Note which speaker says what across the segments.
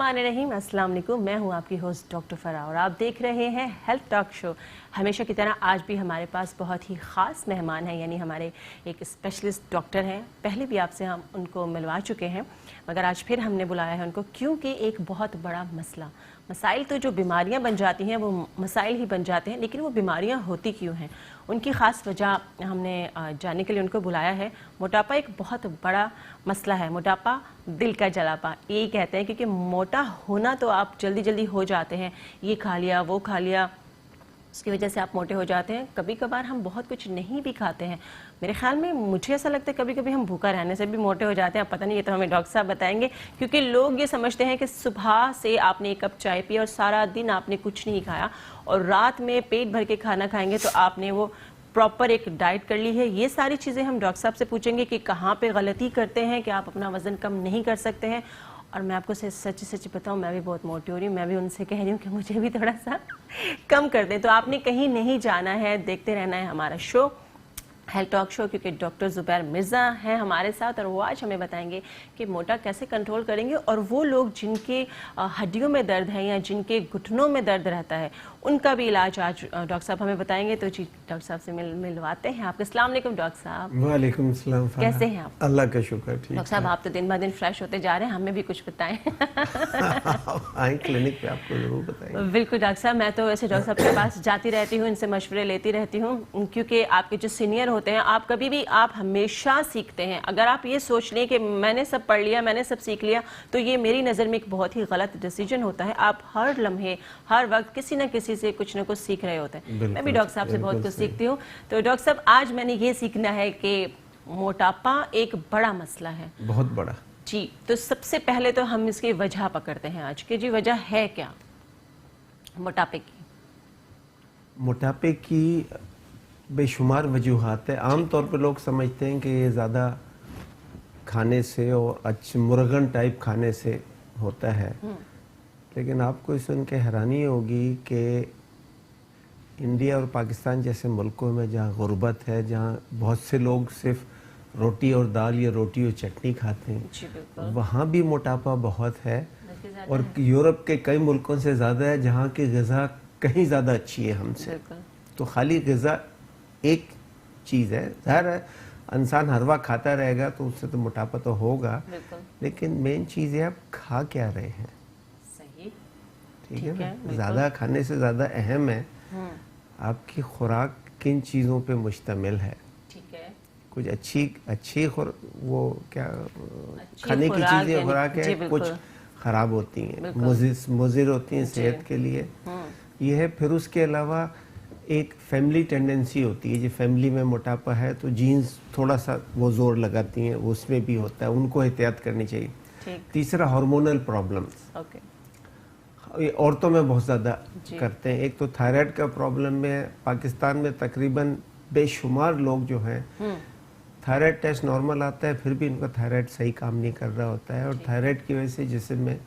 Speaker 1: बिस्मिल्लाहिर्रहमानिर्रहीम। अस्सलाम वालेकुम। मैं हूं आपकी होस्ट डॉक्टर फराह और आप देख रहे हैं हेल्थ टॉक शो। हमेशा की तरह आज भी हमारे पास बहुत ही ख़ास मेहमान हैं, यानी हमारे एक स्पेशलिस्ट डॉक्टर हैं। पहले भी आपसे हम उनको मिलवा चुके हैं, मगर आज फिर हमने बुलाया है उनको क्योंकि एक बहुत बड़ा मसाइल तो जो बीमारियां बन जाती हैं वो मसाइल ही बन जाते हैं, लेकिन वो बीमारियां होती क्यों हैं, उनकी ख़ास वजह हमने जानने के लिए उनको बुलाया है। मोटापा एक बहुत बड़ा मसला है। मोटापा दिल का जलापा यही कहते हैं, क्योंकि मोटा होना तो आप जल्दी जल्दी हो जाते हैं, ये खा लिया वो खा लिया, उसकी वजह से आप मोटे हो जाते हैं। कभी कभार हम बहुत कुछ नहीं भी खाते हैं। मेरे ख्याल में मुझे ऐसा लगता है कभी कभी हम भूखा रहने से भी मोटे हो जाते हैं। पता नहीं, ये तो हमें डॉक्टर साहब बताएंगे, क्योंकि लोग ये समझते हैं कि सुबह से आपने एक कप चाय पी और सारा दिन आपने कुछ नहीं खाया और रात में पेट भर के खाना खाएंगे तो आपने वो प्रॉपर एक डाइट कर ली है। ये सारी चीज़ें हम डॉक्टर साहब से पूछेंगे कि कहाँ पे गलती करते हैं कि आप अपना वज़न कम नहीं कर सकते हैं। और मैं आपको सच बताऊं, मैं भी बहुत मोटी हो रही हूँ। मैं भी उनसे कह रही हूँ कि मुझे भी थोड़ा सा कम कर दें। तो आपने कहीं नहीं जाना है, देखते रहना है हमारा शो हेल्थ टॉक शो, क्योंकि डॉक्टर ज़ुबैर मिर्ज़ा हैं हमारे साथ और वो आज हमें बताएंगे कि मोटा कैसे कंट्रोल करेंगे। और वो लोग जिनके हड्डियों में दर्द है या जिनके घुटनों में दर्द रहता है, उनका भी इलाज आज डॉक्टर साहब हमें बताएंगे। तो जी डॉक्टर साहब से मिलवाते हैं आपको। अस्सलाम वालेकुम डॉक्टर साहब।
Speaker 2: वालेकुम अस्सलाम।
Speaker 1: कैसे हैं आप?
Speaker 2: अल्लाह का शुक्र, ठीक।
Speaker 1: डॉक्टर साहब आप तो दिन ब दिन फ्रेश होते जा रहे हैं, हमें भी कुछ बताएं।
Speaker 2: आए क्लिनिक पे, आपको जरूर बताएंगे।
Speaker 1: बिल्कुल डॉक्टर साहब, मैं तो वैसे डॉक्टर साहब के पास जाती रहती हूँ, इनसे मशवरे लेती रहती हूँ, क्योंकि आपके जो सीनियर होते हैं, आप कभी भी आप हमेशा सीखते हैं। अगर आप ये सोच लें कि मैंने सब पढ़ लिया, मैंने सब सीख लिया, तो ये मेरी नज़र में एक बहुत ही गलत डिसीजन होता है। आप हर लम्हे हर वक्त किसी न किसी से कुछ न कुछ सीख रहे होते हैं। मैं भी डॉक्टर साहब से बहुत कुछ सीखती हूँ। तो डॉक्टर साहब आज मैंने ये सीखना है कि मोटापा एक बड़ा मसला है, बहुत बड़ा जी। तो सबसे पहले तो हम इसकी वजह पकड़ते हैं आज की। जी वजह है क्या मोटापे की?
Speaker 2: मोटापे की बेशुमार वजूहात है। आम तौर पे लोग समझते हैं कि ये ज़्यादा खाने से और अच्छे मुर्गन टाइप खाने से होता है, लेकिन आपको सुन के हैरानी होगी कि इंडिया और पाकिस्तान जैसे मुल्कों में जहाँ गुर्बत है, जहाँ बहुत से लोग सिर्फ रोटी और दाल या रोटी और चटनी खाते हैं, वहाँ भी मोटापा बहुत है। और यूरोप के कई मुल्कों से ज़्यादा है, जहाँ की ग़िज़ा कहीं ज़्यादा अच्छी है हमसे। तो खाली ग़िज़ा एक चीज़ है। ज़ाहिर है इंसान हर वक्त खाता रहेगा तो उससे तो मोटापा तो होगा, लेकिन मेन चीज़ है आप खा क्या रहे हैं। सही, ठीक है ना। ज़्यादा खाने से ज़्यादा अहम है आपकी खुराक किन चीज़ों पे मुश्तमिल है। ठीक है, कुछ अच्छी वो क्या खाने की चीज़ें खुराक है, कुछ ख़राब होती हैं, मुज़िर होती हैं सेहत के लिए, ये है। फिर उसके अलावा एक फैमिली टेंडेंसी होती है, जो फैमिली में मोटापा है तो जीन्स थोड़ा सा वो जोर लगाती हैं, उसमें भी होता है, उनको एहतियात करनी चाहिए। तीसरा हार्मोनल प्रॉब्लम्स, ये औरतों में बहुत ज़्यादा करते हैं। एक तो थायराइड का प्रॉब्लम में पाकिस्तान में तकरीबन बेशुमार लोग जो हैं, थायराइड टेस्ट नॉर्मल आता है फिर भी इनका थायराइड सही काम नहीं कर रहा होता है, और थायराइड की वजह से जिस्म में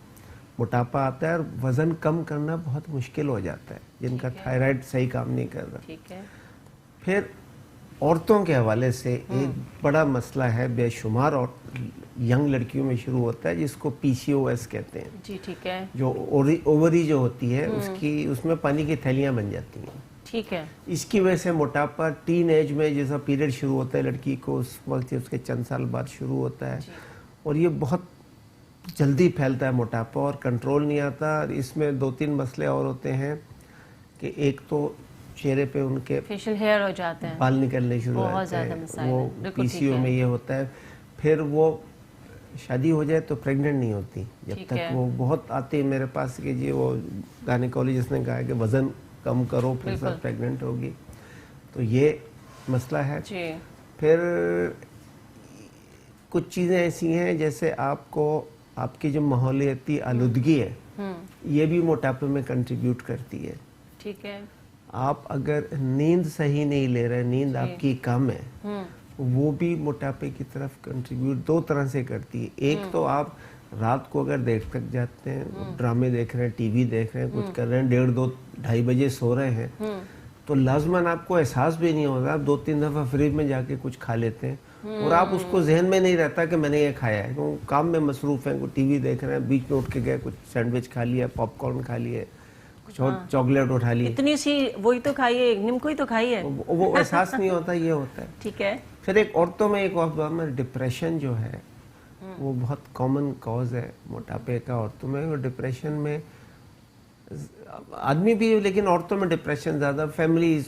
Speaker 2: मोटापा आता है और वज़न कम करना बहुत मुश्किल हो जाता है जिनका थायराइड सही काम नहीं कर रहा। ठीक है। फिर औरतों के हवाले से एक बड़ा मसला है, बेशुमार और यंग लड़कियों में शुरू होता है, जिसको PCOS कहते हैं। जी ठीक है। जो ओवरी जो होती है उसमें पानी की थैलियाँ बन जाती हैं। ठीक है। इसकी वजह से मोटापा टीन एज में जैसा पीरियड शुरू होता है लड़की को, उस वक्त उसके चंद साल बाद शुरू होता है, और ये बहुत जल्दी फैलता है मोटापा और कंट्रोल नहीं आता। इसमें 2-3 मसले और होते हैं कि एक तो चेहरे पे उनके
Speaker 1: फेशियल हेयर हो जाते हैं,
Speaker 2: बाल निकलने शुरू हो जाते हैं, वो PCO में ये होता है। फिर वो शादी हो जाए तो प्रेग्नेंट नहीं होती जब तक। वो बहुत आते हैं मेरे पास कि जी वो गायनेकोलॉजिस्ट ने कहा कि वज़न कम करो फिर सब प्रेग्नेंट होगी, तो ये मसला है। फिर कुछ चीज़ें ऐसी हैं जैसे आपकी जो माहौलियाती आलूदगी है, ये भी मोटापे में कंट्रीब्यूट करती है। ठीक है। आप अगर नींद सही नहीं ले रहे, नींद आपकी कम है, वो भी मोटापे की तरफ कंट्रीब्यूट 2 तरह से करती है। एक तो आप रात को अगर देर तक जाते हैं, ड्रामे देख रहे हैं, TV देख रहे हैं, कुछ कर रहे हैं, 1:30, 2, 2:30 बजे सो रहे हैं, तो लाजमन आपको एहसास भी नहीं होगा, आप 2-3 दफ़ा फ्रिज में जाके कुछ खा लेते हैं और आप उसको जहन में नहीं रहता कि मैंने ये खाया है, तो काम में मसरूफ़ हैं, कोई टीवी देख रहे हैं, बीच में उठ के गए, कुछ सैंडविच खा लिया, पॉपकॉर्न खा लिए, कुछ और चॉकलेट उठा ली,
Speaker 1: इतनी सी वही तो खाई है, निम्को ही तो खाई है।
Speaker 2: वो एहसास नहीं होता, ये होता है।
Speaker 1: ठीक है।
Speaker 2: फिर एक औरतों में एक और प्रॉब्लम, डिप्रेशन जो है वो बहुत कॉमन कॉज है मोटापे का औरतों में। और डिप्रेशन में आदमी भी, लेकिन औरतों में डिप्रेशन ज़्यादा, फैमिली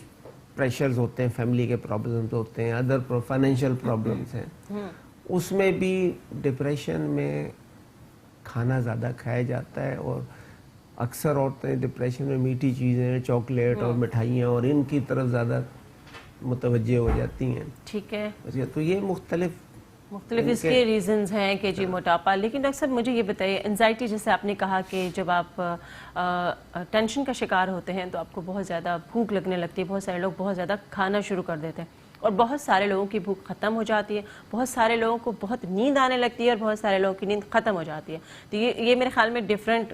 Speaker 2: प्रेशर्स होते हैं, फैमिली के प्रॉब्लम्स होते हैं, अदर फाइनेंशियल प्रॉब्लम्स हैं, उसमें भी डिप्रेशन में खाना ज़्यादा खाया जाता है। और अक्सर औरतें डिप्रेशन में मीठी चीज़ें, चॉकलेट और मिठाइयाँ और इनकी तरफ ज़्यादा मुतवज्जे हो जाती हैं।
Speaker 1: ठीक है।
Speaker 2: तो ये मुख्तलिफ
Speaker 1: इसके रीजंस हैं कि जी मोटापा। लेकिन डॉक्टर साहब मुझे ये बताइए, एंजाइटी जैसे आपने कहा कि जब आप टेंशन का शिकार होते हैं तो आपको बहुत ज़्यादा भूख लगने लगती है, बहुत सारे लोग बहुत ज़्यादा खाना शुरू कर देते हैं और बहुत सारे लोगों की भूख ख़त्म हो जाती है, बहुत सारे लोगों को बहुत नींद आने लगती है और बहुत सारे लोगों की नींद ख़त्म हो जाती है। तो ये मेरे ख्याल में डिफरेंट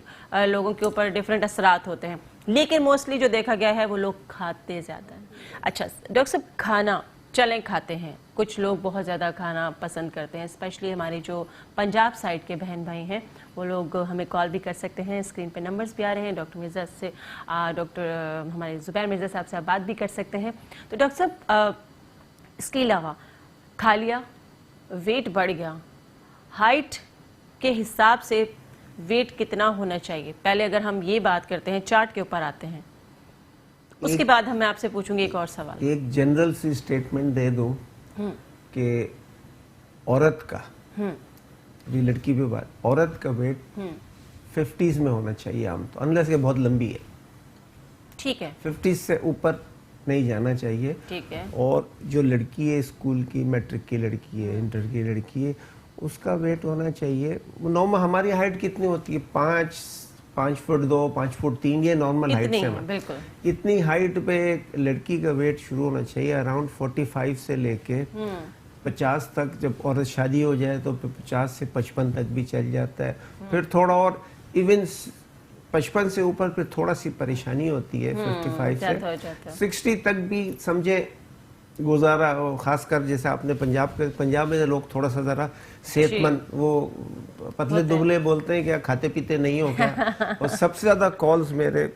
Speaker 1: लोगों के ऊपर डिफरेंट असरात होते हैं, लेकिन मोस्टली जो देखा गया है वो लोग खाते ज़्यादा हैं। अच्छा डॉक्टर साहब, खाना चलें खाते हैं, कुछ लोग बहुत ज़्यादा खाना पसंद करते हैं, स्पेशली हमारे जो पंजाब साइड के बहन भाई हैं वो लोग हमें कॉल भी कर सकते हैं, स्क्रीन पे नंबर्स भी आ रहे हैं। डॉक्टर मिर्ज़ा से डॉक्टर हमारे ज़ुबैर मिर्ज़ा साहब से आप बात भी कर सकते हैं। तो डॉक्टर साहब, इसके अलावा खा लिया, वेट बढ़ गया, हाइट के हिसाब से वेट कितना होना चाहिए? पहले अगर हम ये बात करते हैं, चार्ट के ऊपर आते हैं, उसके बाद मैं आपसे पूछूंगी एक और सवाल।
Speaker 2: एक जनरल सी स्टेटमेंट दे दूं कि औरत का, ये लड़की पे बात, औरत का वेट 50s में होना चाहिए आम तो, अनलेस ये बहुत लंबी है।
Speaker 1: ठीक है।
Speaker 2: 50s से ऊपर नहीं जाना चाहिए।
Speaker 1: ठीक है।
Speaker 2: और जो लड़की है, स्कूल की, मैट्रिक की लड़की है, इंटर की लड़की है, उसका वेट होना चाहिए नॉर्मल। हमारी हाइट कितनी होती है? 5 फुट 2, 5 फुट 3, ये नॉर्मल हाइट से है।
Speaker 1: बिल्कुल।
Speaker 2: इतनी हाइट पे एक लड़की का वेट शुरू होना चाहिए अराउंड 45 से लेके 50 तक। जब औरत शादी हो जाए तो 50 से 55 तक भी चल जाता है। फिर थोड़ा और इवन 55 से ऊपर फिर थोड़ा सी परेशानी होती है 55 से 60 तक भी समझे गुजारा। खासकर जैसे आपने पंजाब में लोग थोड़ा सा ज़रा सेहतमंद, वो पतले दुबले बोलते हैं, क्या खाते पीते नहीं हो क्या। और सबसे ज़्यादा कॉल्स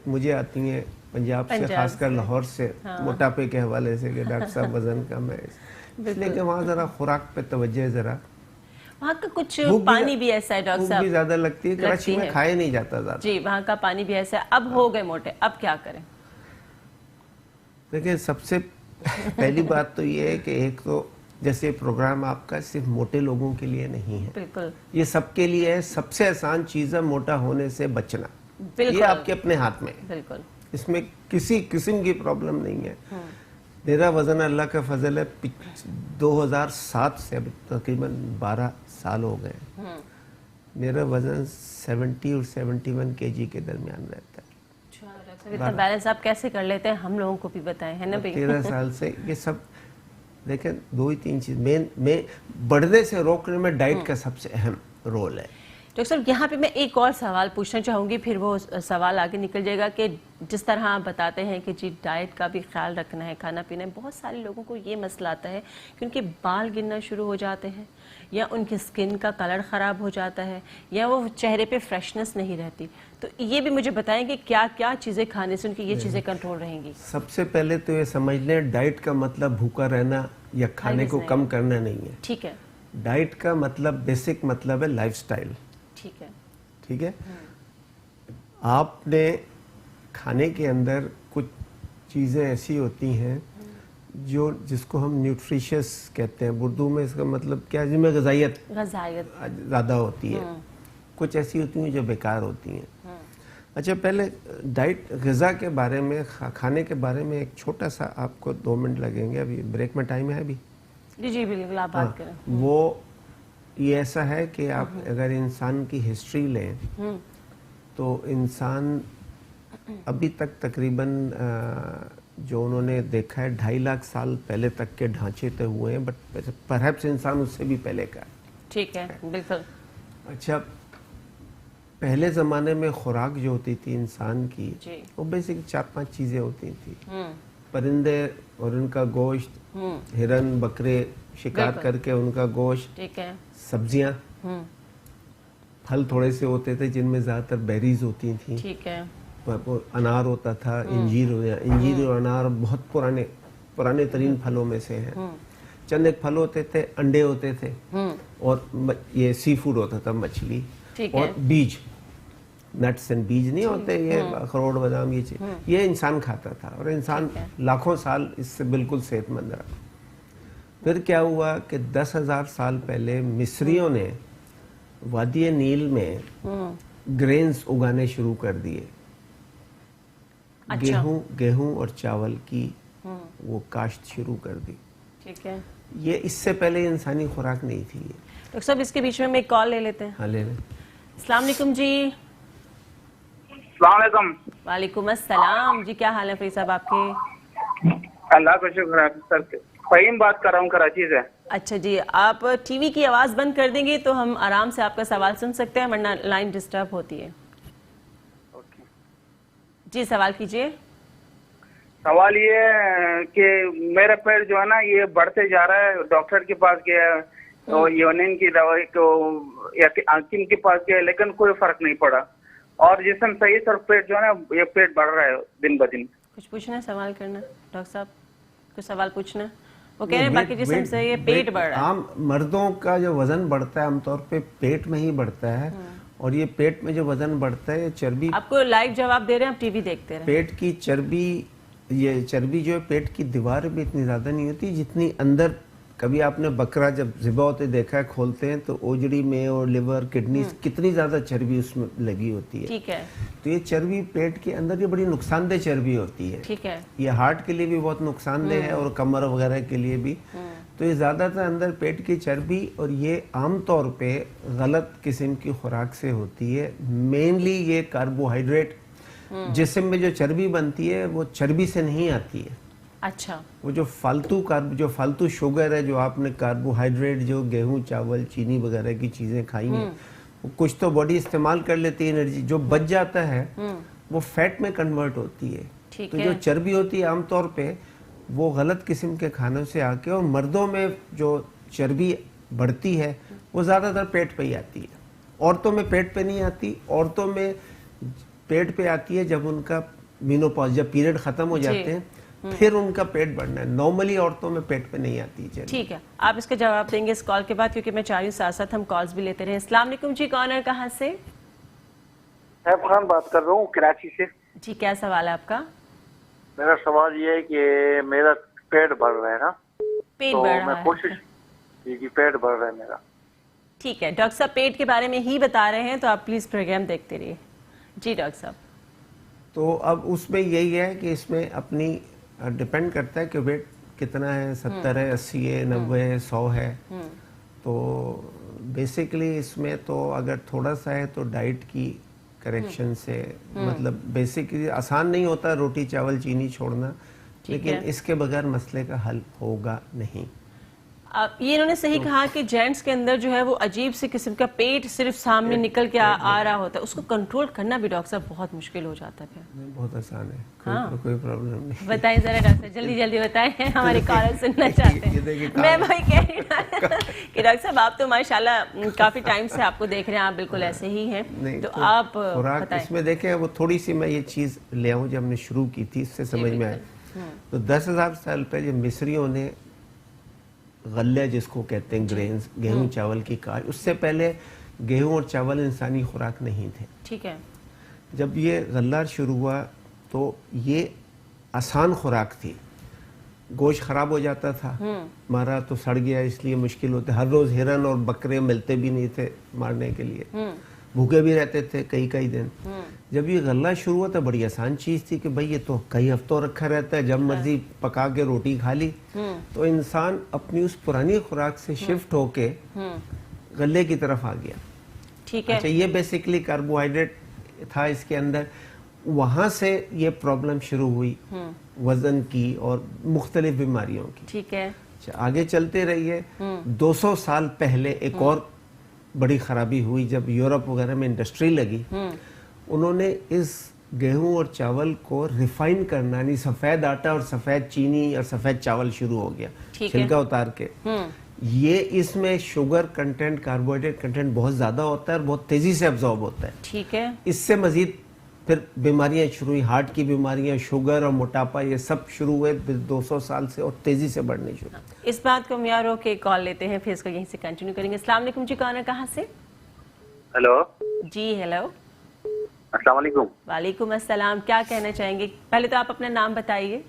Speaker 2: मुझे आती हैं पंजाब से, खासकर लाहौर से, मोटापे के हवाले से कि डॉक्टर साहब वज़न कम है, इसलिए कि वहाँ ज़रा खुराक पे तवज्जो है, ज़रा
Speaker 1: वहाँ का कुछ पानी भी ऐसा है डॉक्टर साहब,
Speaker 2: भी ज़्यादा लगती है, कराची में खाया नहीं जाता ज़्यादा।
Speaker 1: जी, वहाँ का पानी भी ऐसा है। अब हो गए मोटे, अब क्या करें?
Speaker 2: देखिए, सबसे पहली बात तो ये है कि एक तो जैसे प्रोग्राम आपका सिर्फ मोटे लोगों के लिए नहीं है,
Speaker 1: बिल्कुल ये
Speaker 2: सबके लिए है। सबसे आसान चीज़ है मोटा होने से बचना, ये आपके अपने हाथ में है।
Speaker 1: बिल्कुल,
Speaker 2: इसमें किसी किस्म की प्रॉब्लम नहीं है। मेरा वजन अल्लाह का फजल है 2007 से अब तकरीबन 12 साल हो गए। मेरा वजन 70 और 71 kg के दरमियान रहता है।
Speaker 1: इतना बैलेंस आप कैसे कर लेते हैं, हम लोगों को भी बताएं, है ना भाई।
Speaker 2: 13 साल से ये सब देखें, 2 ही 3 चीज में बढ़ने से रोकने में डाइट का सबसे अहम रोल है।
Speaker 1: डॉक्टर साहब, यहाँ पे मैं एक और सवाल पूछना चाहूँगी, फिर वो सवाल आगे निकल जाएगा कि जिस तरह आप बताते हैं कि जी डाइट का भी ख्याल रखना है, खाना पीना है, बहुत सारे लोगों को ये मसला आता है कि उनके बाल गिरना शुरू हो जाते हैं, या उनकी स्किन का कलर ख़राब हो जाता है, या वो चेहरे पे फ्रेशनेस नहीं रहती। तो ये भी मुझे बताएं कि क्या क्या चीज़ें खाने से उनकी ये चीज़ें कंट्रोल रहेंगी।
Speaker 2: सबसे पहले तो ये समझ लें, डाइट का मतलब भूखा रहना या खाने को कम करना नहीं है।
Speaker 1: ठीक है।
Speaker 2: डाइट का मतलब, बेसिक मतलब है लाइफस्टाइल।
Speaker 1: ठीक है।
Speaker 2: ठीक है। आपने खाने के अंदर कुछ चीज़ें ऐसी होती हैं जिसको हम न्यूट्रिशियस कहते हैं, उर्दू में इसका मतलब क्या है, जिसमें ग़िज़ाइयत ज़्यादा होती है। कुछ ऐसी होती हैं जो बेकार होती हैं। अच्छा, पहले डाइट ग़िज़ा के बारे में, खाने के बारे में एक छोटा सा, आपको 2 मिनट लगेंगे, अभी ब्रेक में टाइम है अभी।
Speaker 1: जी जी बिल्कुल, आप बात करें।
Speaker 2: वो ये ऐसा है कि आप अगर इंसान की हिस्ट्री लें तो इंसान अभी तक तकरीबन जो उन्होंने देखा है 2.5 लाख साल पहले तक के ढांचे तय हुए हैं, बट परहैप्स इंसान उससे भी पहले का।
Speaker 1: ठीक है, बिल्कुल।
Speaker 2: अच्छा, पहले ज़माने में खुराक जो होती थी इंसान की, वो बेसिक 4-5 चीज़ें होती थी। پرندے اور ان کا گوشت, ہرن بکرے شکار کر کے ان کا گوشت,
Speaker 1: ٹھیک ہے,
Speaker 2: سبزیاں, پھل تھوڑے سے ہوتے تھے جن میں زیادہ تر بیریز ہوتی تھیں,
Speaker 1: ٹھیک ہے,
Speaker 2: انار ہوتا تھا, انجیر اور انار بہت پرانے ترین پھلوں میں سے ہیں. چند ایک پھل ہوتے تھے, انڈے ہوتے تھے, اور یہ سی فوڈ ہوتا تھا, مچھلی, اور بیج, نٹس اینڈ بیج نہیں ہوتے, یہ اخروٹ بادام, یہ چیز یہ انسان کھاتا تھا, اور انسان لاکھوں سال اس سے بالکل صحت مند رہا. پھر کیا ہوا کہ 10,000 سال پہلے مصریوں نے وادی نیل میں گرینز اگانے شروع کر دیے. گیہوں اور چاول کی وہ کاشت شروع کر دی.
Speaker 1: ٹھیک ہے,
Speaker 2: یہ اس سے پہلے انسانی خوراک نہیں تھی.
Speaker 1: ڈاکٹر صاحب اس کے بیچ میں ایک کال لے لیتے ہیں.
Speaker 2: ہاں لے لیں.
Speaker 1: السلام علیکم جی.
Speaker 3: السلام علیکم.
Speaker 1: وعلیکم السلام جی, کیا حال ہے فرید صاحب آپ کے؟
Speaker 3: اللہ کا شکر ہے سر. فہیم بات کر رہا ہوں کراچی سے.
Speaker 1: اچھا جی, آپ ٹی وی کی آواز بند کر دیں گے تو ہم آرام سے آپ کا سوال سن سکتے ہیں, ورنہ لائن ڈسٹرب ہوتی ہے. جی سوال کیجئے.
Speaker 3: سوال یہ ہے کہ میرا پیٹ جو ہے نا یہ بڑھتے جا رہا ہے, ڈاکٹر کے پاس گیا, یونین کی دوائی کو حکیم کے پاس گیا, لیکن کوئی فرق نہیں پڑا, اور جسم صحیح سر پیٹ جو ہے نا یہ پیٹ بڑھ رہا ہے دن بدن.
Speaker 1: کچھ پوچھنا ہے, سوال کرنا ڈاکٹر صاحب, کچھ سوال پوچھنا ہے؟ وہ کہہ رہے ہیں باقی جسم سے یہ پیٹ بڑھ رہا ہے.
Speaker 2: عام مردوں کا جو وزن بڑھتا ہے عام طور پہ پیٹ میں ہی بڑھتا ہے, اور یہ پیٹ میں جو وزن بڑھتا ہے یہ چربی,
Speaker 1: آپ کو لائیو جواب دے رہے ہیں, آپ ٹی وی دیکھتے رہیں.
Speaker 2: پیٹ کی چربی, یہ چربی جو ہے پیٹ کی دیوار میں اتنی زیادہ نہیں ہوتی جتنی اندر. کبھی آپ نے بکرا جب ذبح ہوتے دیکھا ہے, کھولتے ہیں تو اوجڑی میں اور لیور کڈنی کتنی زیادہ چربی اس میں لگی ہوتی ہے.
Speaker 1: ٹھیک ہے,
Speaker 2: تو یہ چربی پیٹ کے اندر یہ بڑی نقصان دہ چربی ہوتی ہے.
Speaker 1: ٹھیک ہے,
Speaker 2: یہ ہارٹ کے لیے بھی بہت نقصان دہ ہے, اور کمر وغیرہ کے لیے بھی. تو یہ زیادہ تر اندر پیٹ کی چربی, اور یہ عام طور پہ غلط قسم کی خوراک سے ہوتی ہے. مینلی یہ کاربوہائیڈریٹ, جسم میں جو چربی بنتی ہے وہ چربی سے نہیں آتی ہے.
Speaker 1: اچھا,
Speaker 2: وہ جو فالتو شوگر ہے, جو آپ نے کاربوہائیڈریٹ, جو گیہوں چاول چینی وغیرہ کی چیزیں کھائی ہیں, وہ کچھ تو باڈی استعمال کر لیتی ہے انرجی, جو بچ جاتا ہے وہ فیٹ میں کنورٹ ہوتی ہے. تو جو چربی ہوتی ہے عام طور پہ وہ غلط قسم کے کھانوں سے آ کے, اور مردوں میں جو چربی بڑھتی ہے وہ زیادہ تر پیٹ پہ ہی آتی ہے. عورتوں میں پیٹ پہ نہیں آتی, عورتوں میں پیٹ پہ آتی ہے جب ان کا مینوپاز, جب پیریڈ ختم ہو جاتے ہیں پھر ان کا پیٹ بڑھنا ہے. نارملی عورتوں میں پیٹ پہ نہیں آتی.
Speaker 1: ٹھیک ہے, آپ اس کا جواب دیں گے اس کال کے بعد, کیونکہ میں چاہ رہی ہوں ساتھ ساتھ ہم کالز بھی لیتے رہیں. السلام علیکم جی, کون ہے, کہاں سے؟
Speaker 3: سیف خان بات کر رہا ہوں کراچی سے.
Speaker 1: جی کیا سوال ہے آپ کا؟
Speaker 3: میرا سوال یہ ہے کہ میرا پیٹ بڑھ رہا ہے نا,
Speaker 1: پیٹ بڑھ رہا ہے.
Speaker 3: میں کوشش, جی پیٹ بڑھ رہا ہے میرا.
Speaker 1: ٹھیک ہے, ڈاکٹر صاحب پیٹ کے بارے میں ہی بتا رہے ہیں تو آپ پلیز پروگرام دیکھتے رہیے. جی ڈاکٹر صاحب. تو
Speaker 2: اب اس میں یہی ہے کہ اس میں اپنی ڈیپینڈ کرتا ہے کہ ویٹ کتنا ہے, 70 ہے, 80 ہے, 90 ہے, 100 ہے. تو بیسیکلی اس میں تو اگر تھوڑا سا ہے تو ڈائٹ کی کریکشن سے, مطلب بیسیکلی آسان نہیں ہوتا روٹی چاول چینی چھوڑنا, لیکن اس کے بغیر مسئلے کا حل ہوگا نہیں.
Speaker 1: یہ انہوں نے صحیح کہا کہ جینٹس کے اندر جو ہے وہ عجیب سے قسم کا پیٹ صرف سامنے نکل کے آ رہا ہوتا ہے, اس کو کنٹرول کرنا بھی ڈاکٹر صاحب بہت مشکل ہو جاتا ہے.
Speaker 2: بہت آسان ہے, کوئی پرابلم نہیں.
Speaker 1: بتائیں ذرا ڈاکٹر صاحب, جلدی جلدی بتائیں, ہماری کالر سننا چاہتے ہیں. میں وہی کہہ رہی ہوں کہ ڈاکٹر صاحب آپ تو ماشاءاللہ کافی ٹائم سے آپ کو دیکھ رہے ہیں, آپ بالکل ایسے ہی ہیں. تو آپ
Speaker 2: خوراک اس میں دیکھیں, وہ تھوڑی سی میں یہ چیز لے آؤں جو ہم نے شروع کی تھی, اس سے سمجھ میں آئے. تو 10,000 سال پہلے مصریوں نے غلہ جس کو کہتے ہیں گرینز, گیہوں چاول کی کاشت, اس سے پہلے گیہوں اور چاول انسانی خوراک نہیں تھے.
Speaker 1: ٹھیک ہے,
Speaker 2: جب یہ غلہ شروع ہوا تو یہ آسان خوراک تھی. گوشت خراب ہو جاتا تھا, مارا تو سڑ گیا, اس لیے مشکل ہوتے. ہر روز ہرن اور بکرے ملتے بھی نہیں تھے مارنے کے لیے, بھوکے بھی رہتے تھے کئی دن. جب یہ غلہ شروع ہوا تو بڑی آسان چیز تھی کہ بھئی یہ تو کئی ہفتوں رکھا رہتا ہے, جب مرضی پکا کے روٹی کھا لی. تو انسان اپنی اس پرانی خوراک سے شفٹ ہو کے غلے کی طرف آ گیا.
Speaker 1: ٹھیک ہے,
Speaker 2: اچھا یہ بیسیکلی کاربوہائیڈریٹ تھا اس کے اندر. وہاں سے یہ پرابلم شروع ہوئی وزن کی اور مختلف بیماریوں کی.
Speaker 1: ٹھیک ہے,
Speaker 2: آگے چلتے رہیے. 200 سال پہلے ایک اور بڑی خرابی ہوئی, جب یورپ وغیرہ میں انڈسٹری لگی, انہوں نے اس गेहूं और चावल को रिफाइन करना, यानी सफ़ेद आटा और सफ़ेद चीनी और सफ़ेद चावल शुरू हो गया,
Speaker 1: ठीक है।
Speaker 2: छिलका उतार के। ये इसमें शुगर कंटेंट, कार्बोहाइड्रेट कंटेंट बहुत ज़्यादा होता है और बहुत तेज़ी से एब्जॉर्ब होता है।
Speaker 1: ठीक है।
Speaker 2: इससे मज़ीद फिर बीमारियां शुरू हुई, हार्ट की बीमारियां, शुगर और मोटापा, ये सब शुरू हुए 200 साल से और तेज़ी से बढ़ने शुरू।
Speaker 1: इस बात को हम यार रोके कॉल लेते हैं, फिर इसको यहीं से कंटिन्यू करेंगे। अस्सलाम वालेकुम जी, कौन है, कहाँ से?
Speaker 3: हेलो,
Speaker 1: जी हेलो।
Speaker 3: अस्सलाम वालेकुम।
Speaker 1: वालेकुम अस्सलाम। क्या कहना चाहेंगे? पहले तो आप अपना नाम बताइए।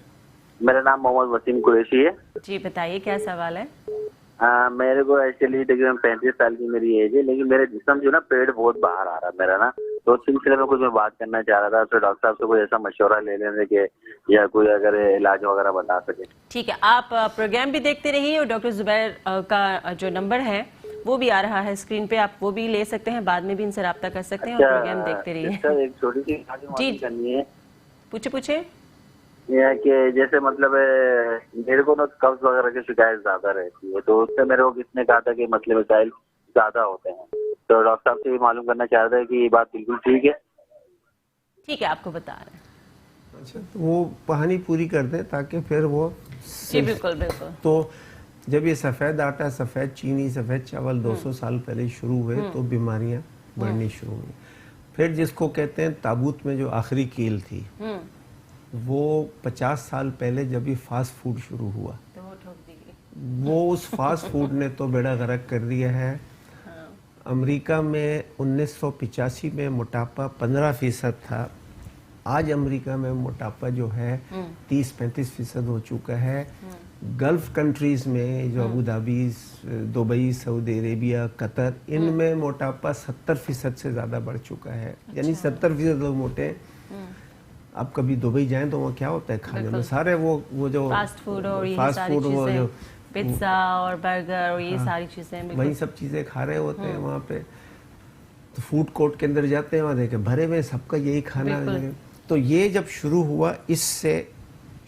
Speaker 3: मेरा नाम मोहम्मद वसीम कुरैशी है।
Speaker 1: जी बताइए, क्या सवाल है?
Speaker 3: मेरे को एक्चुअली तकरीबन 35 साल की मेरी एज है, लेकिन मेरे जिस्म जो ना पेट बहुत बाहर आ रहा है मेरा ना, तो उस सिलसिले में कुछ मैं बात करना चाह रहा था, तो डॉक्टर साहब से कोई ऐसा मशवरा ले लेने के या कोई अगर इलाज वगैरह बता सके।
Speaker 1: ठीक है, आप प्रोग्राम भी देखते रहिए और डॉक्टर जुबैर का जो नंबर है वो भी आ रहा है स्क्रीन पे, आप वो भी ले सकते हैं, बाद में भी इनसे रब्ता कर सकते हैं और प्रोग्राम देखते रहिए।
Speaker 3: सर एक छोटी सी
Speaker 1: जी
Speaker 3: करनी है,
Speaker 1: पूछे।
Speaker 3: ये है कि जैसे मतलब मेरे को ना कब्ज वगैरह की शिकायत ज्यादा रहती है, तो उससे मेरे को किसने कहा था कि मतलब मसाइल ज्यादा होते हैं, तो डॉक्टर साहब से भी मालूम करना चाह रहे थे कि ये बात बिल्कुल ठीक है।
Speaker 1: ठीक है, आपको बता रहे हैं।
Speaker 2: अच्छा, तो वो कहानी पूरी कर दें ताकि फिर वो
Speaker 1: जी बिल्कुल बिल्कुल।
Speaker 2: तो जब ये सफ़ेद आटा, सफ़ेद चीनी, सफ़ेद चावल 200 साल पहले शुरू हुए तो बीमारियां बढ़नी शुरू हुई। फिर जिसको कहते हैं ताबूत में जो आखिरी कील थी, वो 50 साल पहले जब ये फास्ट फूड शुरू हुआ,
Speaker 1: तो वो ठोक दी गई।
Speaker 2: वो उस फास्ट फूड ने तो बेड़ा गर्क कर दिया है। अमेरिका में 1985 में मोटापा 15% था, आज अमेरिका में मोटापा जो है 30-35% हो चुका है। गल्फ कंट्रीज में जो Abu Dhabi, Dubai, Saudi Arabia, Qatar, इनमें मोटापा 70% से ज़्यादा बढ़ चुका है। यानी 70% लोग मोटे हैं। आप कभी दुबई जाएं तो वहाँ क्या होता है खाने में, सारे वो जो
Speaker 1: फास्ट फूड और ये
Speaker 2: फास्ट
Speaker 1: सारी
Speaker 2: फूड, वो
Speaker 1: चीजें,
Speaker 2: जो
Speaker 1: पिज्जा और बर्गर और ये सारी चीजें,
Speaker 2: वही सब चीज़ें खा रहे होते हैं वहाँ पे। तो फूड कोर्ट के अंदर जाते हैं, वहाँ देखे भरे हुए सबका यही खाना है। तो ये जब शुरू हुआ, इससे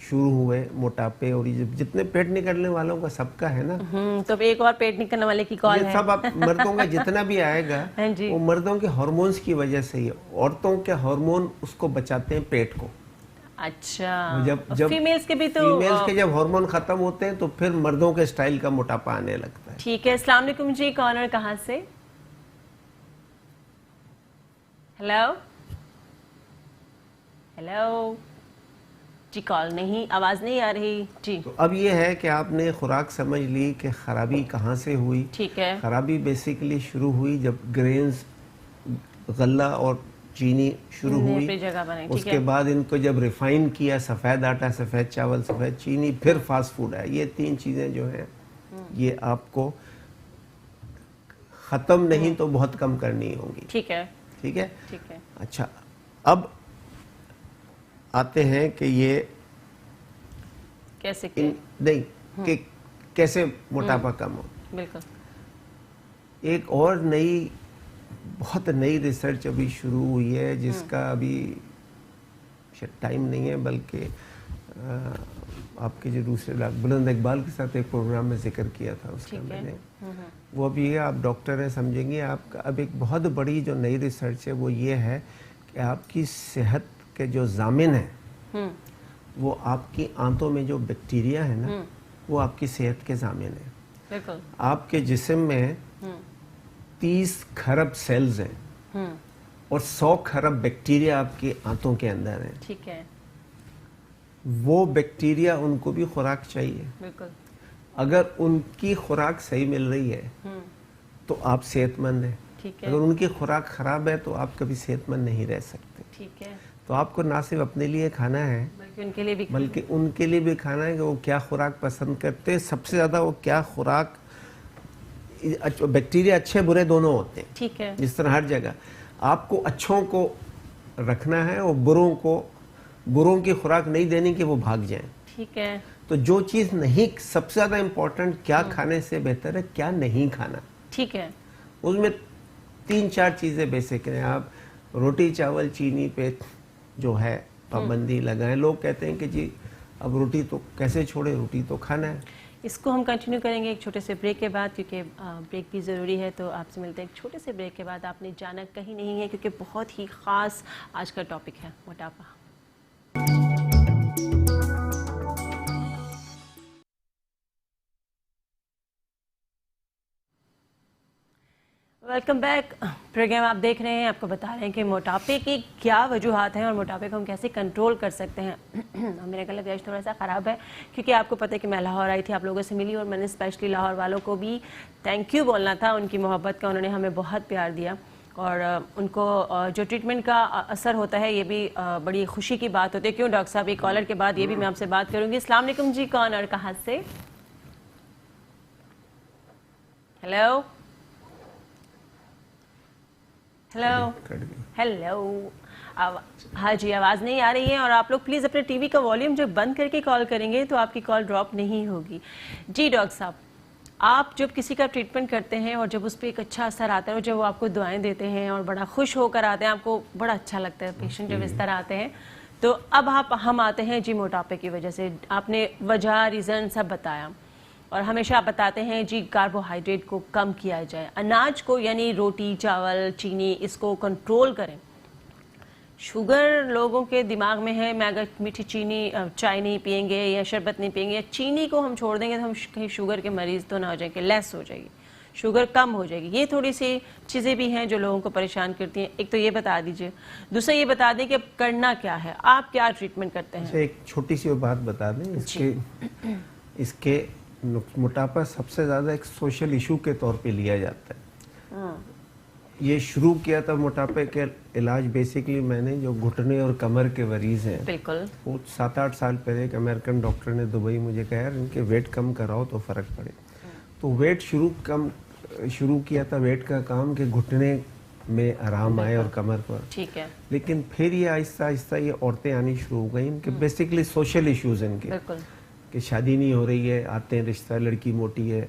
Speaker 2: शुरू हुए मोटापे, और ये जितने पेट निकलने वालों का सबका है ना।
Speaker 1: तो एक और पेट निकलने वाले की कॉल
Speaker 2: ये
Speaker 1: है।
Speaker 2: सब आप मर्दों का जितना भी आएगा
Speaker 1: हाँ जी।
Speaker 2: वो मर्दों के हार्मोन्स की वजह से ही है। औरतों के हार्मोन उसको बचाते हैं, पेट को।
Speaker 1: अच्छा,
Speaker 2: जब
Speaker 1: फीमेल्स के भी तो
Speaker 2: फीमेल्स के जब हार्मोन खत्म होते हैं तो फिर मर्दों के स्टाइल का मोटापा आने लगता है।
Speaker 1: ठीक है। अस्सलाम वालेकुम जी, कौन और कहाँ से? हेलो हेलो जी, कॉल नहीं, आवाज नहीं आ रही जी।
Speaker 2: तो अब ये है कि आपने खुराक समझ ली कि खराबी कहाँ से हुई।
Speaker 1: ठीक है।
Speaker 2: खराबी बेसिकली शुरू हुई जब ग्रेन्स, गल्ला और चीनी शुरू हुई,
Speaker 1: अपनी जगह बनाई। ठीक
Speaker 2: उसके
Speaker 1: है।
Speaker 2: बाद इनको जब रिफाइन किया, सफ़ेद आटा, सफ़ेद चावल, सफ़ेद चीनी, फिर फास्ट फूड है। ये तीन चीज़ें जो हैं ये आपको ख़त्म नहीं तो बहुत कम करनी होंगी।
Speaker 1: ठीक है।
Speaker 2: ठीक है।
Speaker 1: ठीक है।
Speaker 2: अच्छा, अब आते हैं कि ये
Speaker 1: कैसे किया?
Speaker 2: नहीं कि कैसे मोटापा कम हो।
Speaker 1: बिल्कुल।
Speaker 2: एक और नई, बहुत नई रिसर्च अभी शुरू हुई है जिसका अभी टाइम नहीं है, बल्कि आपके जो दूसरे बुलंद इकबाल के साथ एक प्रोग्राम में जिक्र किया था उसका मैंने, वो अभी है। आप डॉक्टर हैं, समझेंगे आपका। अब एक बहुत बड़ी जो नई रिसर्च है वो ये है कि आपकी सेहत के जो जामिन है वो आपकी आंतों में जो बैक्टीरिया है ना, वो आपकी सेहत के जामिन है।
Speaker 1: बिल्कुल।
Speaker 2: आपके जिस्म में 30 खरब सेल्स हैं और 100 खरब बैक्टीरिया आपकी आंतों के अंदर हैं।
Speaker 1: ठीक है।
Speaker 2: वो बैक्टीरिया, उनको भी खुराक चाहिए।
Speaker 1: बिल्कुल।
Speaker 2: अगर उनकी खुराक सही मिल रही है तो आप सेहतमंद हैं।
Speaker 1: ठीक है।
Speaker 2: अगर उनकी खुराक खराब है तो आप कभी सेहतमंद नहीं रह सकते।
Speaker 1: ठीक है।
Speaker 2: तो आपको ना सिर्फ अपने लिए खाना है,
Speaker 1: बल्कि उनके लिए भी
Speaker 2: बल्कि उनके लिए भी खाना है कि वो क्या खुराक पसंद करते हैं। सबसे ज़्यादा वो क्या खुराक, बैक्टीरिया अच्छे बुरे दोनों होते हैं।
Speaker 1: ठीक है।
Speaker 2: जिस तरह हर जगह आपको अच्छों को रखना है और बुरों की खुराक नहीं देनी कि वो भाग जाएं।
Speaker 1: ठीक है।
Speaker 2: तो जो चीज़ नहीं, सबसे ज़्यादा इम्पोर्टेंट क्या खाने से बेहतर है, क्या नहीं खाना।
Speaker 1: ठीक है।
Speaker 2: उसमें 3-4 चीज़ें बेसिक हैं। आप रोटी चावल चीनी पे जो है पाबंदी लगाएं। लोग कहते हैं कि जी अब रोटी तो कैसे छोड़े, रोटी तो खाना है।
Speaker 1: اس کو ہم کنٹینیو کریں گے ایک چھوٹے سے بریک کے بعد، کیونکہ بریک بھی ضروری ہے. تو آپ سے ملتے ہیں ایک چھوٹے سے بریک کے بعد. آپ نے جانا کہیں نہیں ہے کیونکہ بہت ہی خاص آج کا ٹاپک ہے موٹاپا. Welcome back. پروگرام آپ دیکھ رہے ہیں. آپ کو بتا رہے ہیں کہ موٹاپے کی کیا وجوہات ہیں اور موٹاپے کو ہم کیسے کنٹرول کر سکتے ہیں. میرا گلا گیش تھوڑا سا خراب ہے کیونکہ آپ کو پتہ ہے کہ میں لاہور آئی تھی، آپ لوگوں سے ملی، اور میں نے اسپیشلی لاہور والوں کو بھی تھینک یو بولنا تھا ان کی محبت کا. انہوں نے ہمیں بہت پیار دیا اور ان کو جو ٹریٹمنٹ کا اثر ہوتا ہے یہ بھی بڑی خوشی کی بات ہوتی ہے. کیوں ڈاکٹر صاحب؟ ایک کالر کے بعد یہ بھی میں آپ سے بات کروں گی. السلام علیکم جی. کون اور کہاں سے؟ Hello hello hello. ہاں جی، آواز نہیں آ رہی ہے. اور آپ لوگ پلیز اپنے ٹی وی کا والیوم جو بند کر کے کال کریں گے تو آپ کی کال ڈراپ نہیں ہوگی. جی ڈاکٹر صاحب، آپ جب کسی کا ٹریٹمنٹ کرتے ہیں اور جب اس پہ ایک اچھا اثر آتا ہے اور جب وہ آپ کو دعائیں دیتے ہیں اور بڑا خوش ہو کر آتے ہیں، آپ کو بڑا اچھا لگتا ہے پیشنٹ جب اس طرح آتے ہیں، تو اب ہم آتے ہیں جی موٹاپے کی وجہ سے. آپ نے وجہ ریزن سب بتایا اور ہمیشہ آپ بتاتے ہیں جی کاربوہائیڈریٹ کو کم کیا جائے، اناج کو یعنی روٹی، چاول، چینی، اس کو کنٹرول کریں. شوگر لوگوں کے دماغ میں ہے، میں اگر میٹھی چینی چائے نہیں پئیں گے یا شربت نہیں پئیں گے یا چینی کو ہم چھوڑ دیں گے تو ہم کہیں شوگر کے مریض تو نہ ہو جائیں کہ لیس ہو جائے گی، شوگر کم ہو جائے گی. یہ تھوڑی سی چیزیں بھی ہیں جو لوگوں کو پریشان کرتی ہیں. ایک تو یہ بتا دیجئے، دوسرا یہ بتا دیں کہ اب کرنا کیا ہے، آپ کیا ٹریٹمنٹ کرتے ہیں؟
Speaker 2: ایک چھوٹی سی بات بتا دیں اس کے موٹاپا سب سے زیادہ ایک سوشل ایشو کے طور پہ لیا جاتا ہے. یہ شروع کیا تھا موٹاپے کے علاج بیسیکلی میں نے جو گھٹنے اور کمر کے مریض ہیں،
Speaker 1: بالکل
Speaker 2: وہ 7-8 سال پہلے ایک امریکن ڈاکٹر نے دبئی مجھے کہا ان کے ویٹ کم کراؤ تو فرق پڑے. تو ویٹ شروع کیا تھا ویٹ کا کام کہ گھٹنے میں آرام آئے اور کمر پر.
Speaker 1: ٹھیک ہے.
Speaker 2: لیکن پھر یہ آہستہ آہستہ یہ عورتیں آنی شروع ہو گئیں ان کے بیسیکلی سوشل ایشوز ان کے، کہ شادی نہیں ہو رہی ہے، آتے ہیں رشتہ، لڑکی موٹی ہے،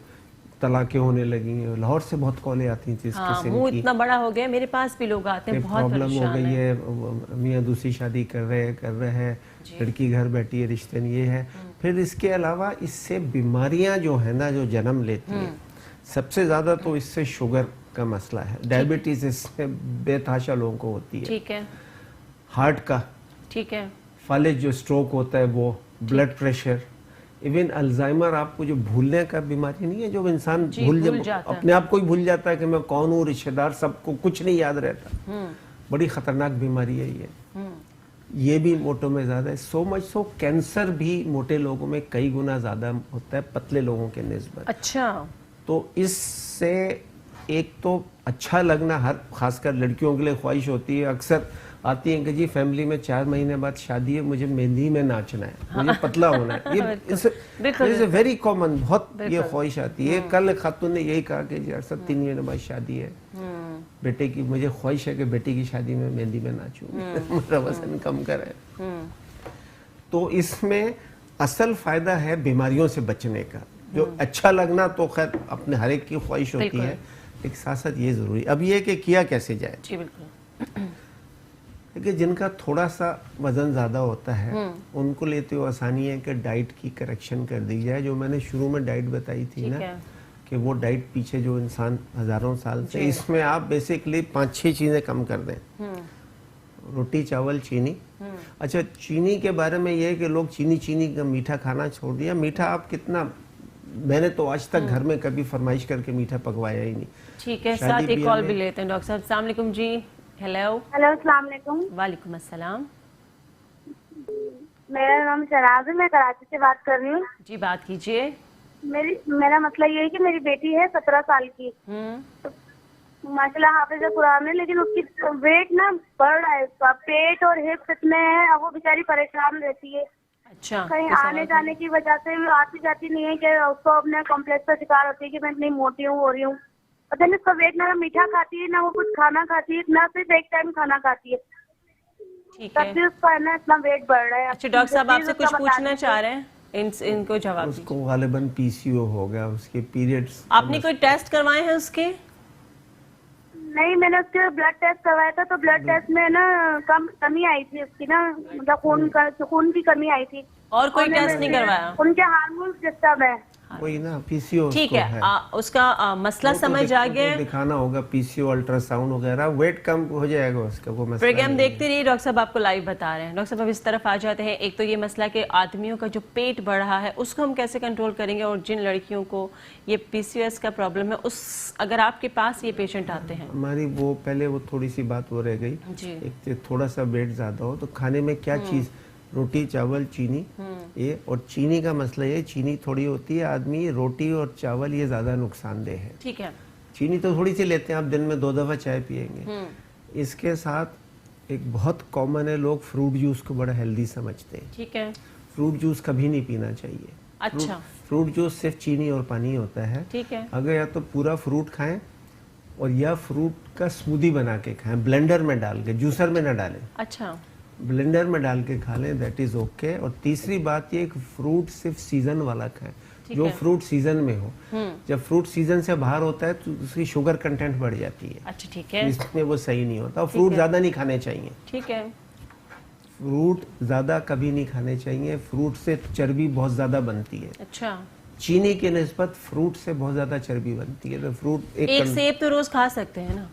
Speaker 2: طلاقیں ہونے لگی ہیں. لاہور سے بہت کالیں آتی تھیں اس قسم کی.
Speaker 1: وہ اتنا بڑا ہو گیا، میرے پاس بھی لوگ آتے ہیں بہت
Speaker 2: پرابلم ہو گئی ہے، میاں دوسری شادی کر رہے ہیں، لڑکی گھر بیٹھی ہے، رشتے نہیں. یہ ہے. پھر اس کے علاوہ اس سے بیماریاں جو ہیں نا جو جنم لیتی ہیں، سب سے زیادہ تو اس سے شوگر کا مسئلہ ہے. ڈائبٹیز اس سے بے تحاشا لوگوں کو ہوتی ہے.
Speaker 1: ٹھیک ہے.
Speaker 2: ہارٹ کا،
Speaker 1: ٹھیک ہے،
Speaker 2: فالج جو سٹروک ہوتا ہے وہ، بلڈ پریشر، ایون الزائمر. آپ کو جو بھولنے کا بیماری نہیں ہے، جو انسان اپنے آپ کو ہی بھول جاتا ہے کہ میں کون ہوں، رشتہ دار، سب کو کچھ نہیں یاد رہتا. بڑی خطرناک بیماری ہے یہ بھی موٹوں میں زیادہ ہے. سو مچ سو کینسر بھی موٹے لوگوں میں کئی گنا زیادہ ہوتا ہے پتلے لوگوں کے نسبت.
Speaker 1: اچھا.
Speaker 2: تو اس سے ایک تو اچھا لگنا، ہر خاص کر لڑکیوں کے لیے خواہش ہوتی ہے، اکثر آتی ہیں کہ جی فیملی میں 4 مہینے بعد شادی ہے، مجھے مہندی میں ناچنا ہے، مجھے پتلا ہونا ہے. یہ ویری کامن، بہت یہ خواہش آتی ہے. کل ایک خاتون نے یہی کہا کہ جی 3 مہینے بعد شادی ہے، بیٹے کی، مجھے خواہش ہے کہ بیٹے کی شادی میں مہندی میں ناچوں، میرا وزن کم کرے. تو اس میں اصل فائدہ ہے بیماریوں سے بچنے کا. جو اچھا لگنا تو خیر اپنے ہر ایک کی خواہش ہوتی ہے، ایک ساتھ ساتھ یہ ضروری. اب یہ کہ کیا کیسے جائے.
Speaker 1: جی بالکل.
Speaker 2: کہ جن کا تھوڑا سا وزن زیادہ ہوتا ہے ان کو لیتے ہوئے آسانی ہے کہ ڈائٹ کی کریکشن کر دی جائے. جو میں نے شروع میں ڈائٹ بتائی تھی نا، کہ وہ ڈائٹ پیچھے جو انسان ہزاروں سال سے، اس میں آپ بیسیکلی 5-6 چیزیں کم کر دیں. روٹی، چاول، چینی. اچھا چینی کے بارے میں یہ ہے کہ لوگ چینی کا میٹھا کھانا چھوڑ دیا. میٹھا آپ کتنا، میں نے تو آج تک گھر میں کبھی فرمائش کر کے میٹھا پکوایا ہی نہیں.
Speaker 1: ٹھیک ہے. ساتھ ایک کال بھی لیتے ہیں ڈاکٹر صاحب. السلام علیکم جی. ہیلو.
Speaker 4: السلام علیکم.
Speaker 1: وعلیکم السلام.
Speaker 4: میرا نام شہراز ہے، میں کراچی سے بات کر رہی ہوں.
Speaker 1: جی بات کیجیے.
Speaker 4: میرا مسئلہ یہ ہے کہ میری بیٹی ہے 17 سال کی، ماشاء اللہ حافظ قرآن ہے، لیکن اس کی ویٹ نا بڑھ رہا ہے، اس کا پیٹ اور ہپس اتنے ہیں، اب وہ بیچاری پریشان رہتی ہے.
Speaker 1: اچھا.
Speaker 4: کہیں آنے جانے کی وجہ سے آتی جاتی نہیں ہے کہ اس کو اپنے کمپلیکس کا شکار ہوتی ہے کہ میں اتنی موٹی ہو رہی ہوں. پتہ نہیں اس کا ویٹ، نہ میٹھا کھاتی ہے، نہ وہ کچھ کھانا کھاتی ہے، نہ صرف ایک ٹائم کھانا کھاتی ہے.
Speaker 1: ٹھیک ہے.
Speaker 4: تب بھی اس کا نا اتنا ویٹ بڑھ رہا ہے.
Speaker 1: اچھا ڈاکٹر صاحب آپ سے کچھ پوچھنا چاہ رہے ہیں، ان کو جواب
Speaker 2: اس کو غالباً پی سی او ہوگا، اس کے پیریڈز.
Speaker 1: آپ نے کوئی ٹیسٹ کروائے ہیں اس کے؟
Speaker 4: نہیں، میں نے اس کے بلڈ ٹیسٹ کروایا تھا تو بلڈ ٹیسٹ میں نا کمی آئی تھی اس کی، نا مطلب خون کی کمی آئی تھی.
Speaker 1: اور کوئی ٹیسٹ نہیں کروایا؟
Speaker 4: ان کے ہارمونز ڈسٹرب ہے.
Speaker 2: वही ना पीसीओ
Speaker 1: ठीक है, उसका मसला समझ आ गया,
Speaker 2: दिखाना होगा पीसीओ अल्ट्रासाउंड वगैरह, वेट कम हो जाएगा उसका, वो मसला
Speaker 1: प्रोग्राम देखते रहिए। डॉक्टर साहब आपको लाइव बता रहे हैं। डॉक्टर साहब अब इस तरफ आ जाते हैं। एक तो ये मसला कि आदमियों का जो पेट बढ़ रहा है उसको हम कैसे कंट्रोल करेंगे, और जिन लड़कियों को ये पीसीओएस का प्रॉब्लम है, उस अगर आपके पास ये पेशेंट आते हैं,
Speaker 2: हमारी वो पहले वो थोड़ी सी बात वो रह गई, एक थोड़ा सा वेट ज्यादा हो तो खाने में क्या चीज, रोटी चावल चीनी, ये, और चीनी का मसला ये, चीनी थोड़ी होती है, आदमी रोटी और चावल ये ज्यादा नुकसानदेह है।
Speaker 1: ठीक है,
Speaker 2: चीनी तो थोड़ी सी लेते हैं आप, दिन में 2 दफा चाय पियेंगे। इसके साथ एक बहुत कॉमन है, लोग फ्रूट जूस को बड़ा हेल्दी समझते हैं।
Speaker 1: ठीक है,
Speaker 2: फ्रूट जूस कभी नहीं पीना चाहिए।
Speaker 1: अच्छा,
Speaker 2: फ्रूट जूस सिर्फ चीनी और पानी होता है।
Speaker 1: ठीक है,
Speaker 2: अगर या तो पूरा फ्रूट खाएं और या फ्रूट का स्मूदी बना के खाएं, ब्लेंडर में डाल के, जूसर में ना डालें,
Speaker 1: अच्छा,
Speaker 2: ब्लेंडर में डाल के खा लें, दैट इज ओके। और तीसरी बात ये कि फ्रूट सिर्फ सीजन वाला खाएं, जो फ्रूट सीजन में हो। जब फ्रूट सीजन से बाहर होता है तो उसकी शुगर कंटेंट बढ़ जाती है।
Speaker 1: अच्छा, ठीक है,
Speaker 2: इसमें वो सही नहीं होता। और फ्रूट ज्यादा नहीं खाने चाहिए,
Speaker 1: ठीक है,
Speaker 2: फ्रूट ज्यादा कभी नहीं खाने चाहिए। फ्रूट से चर्बी बहुत ज्यादा बनती है।
Speaker 1: अच्छा,
Speaker 2: चीनी के निस्बत फ्रूट से बहुत ज्यादा चर्बी बनती है। तो फ्रूट
Speaker 1: एक सेब तो रोज खा सकते हैं ना,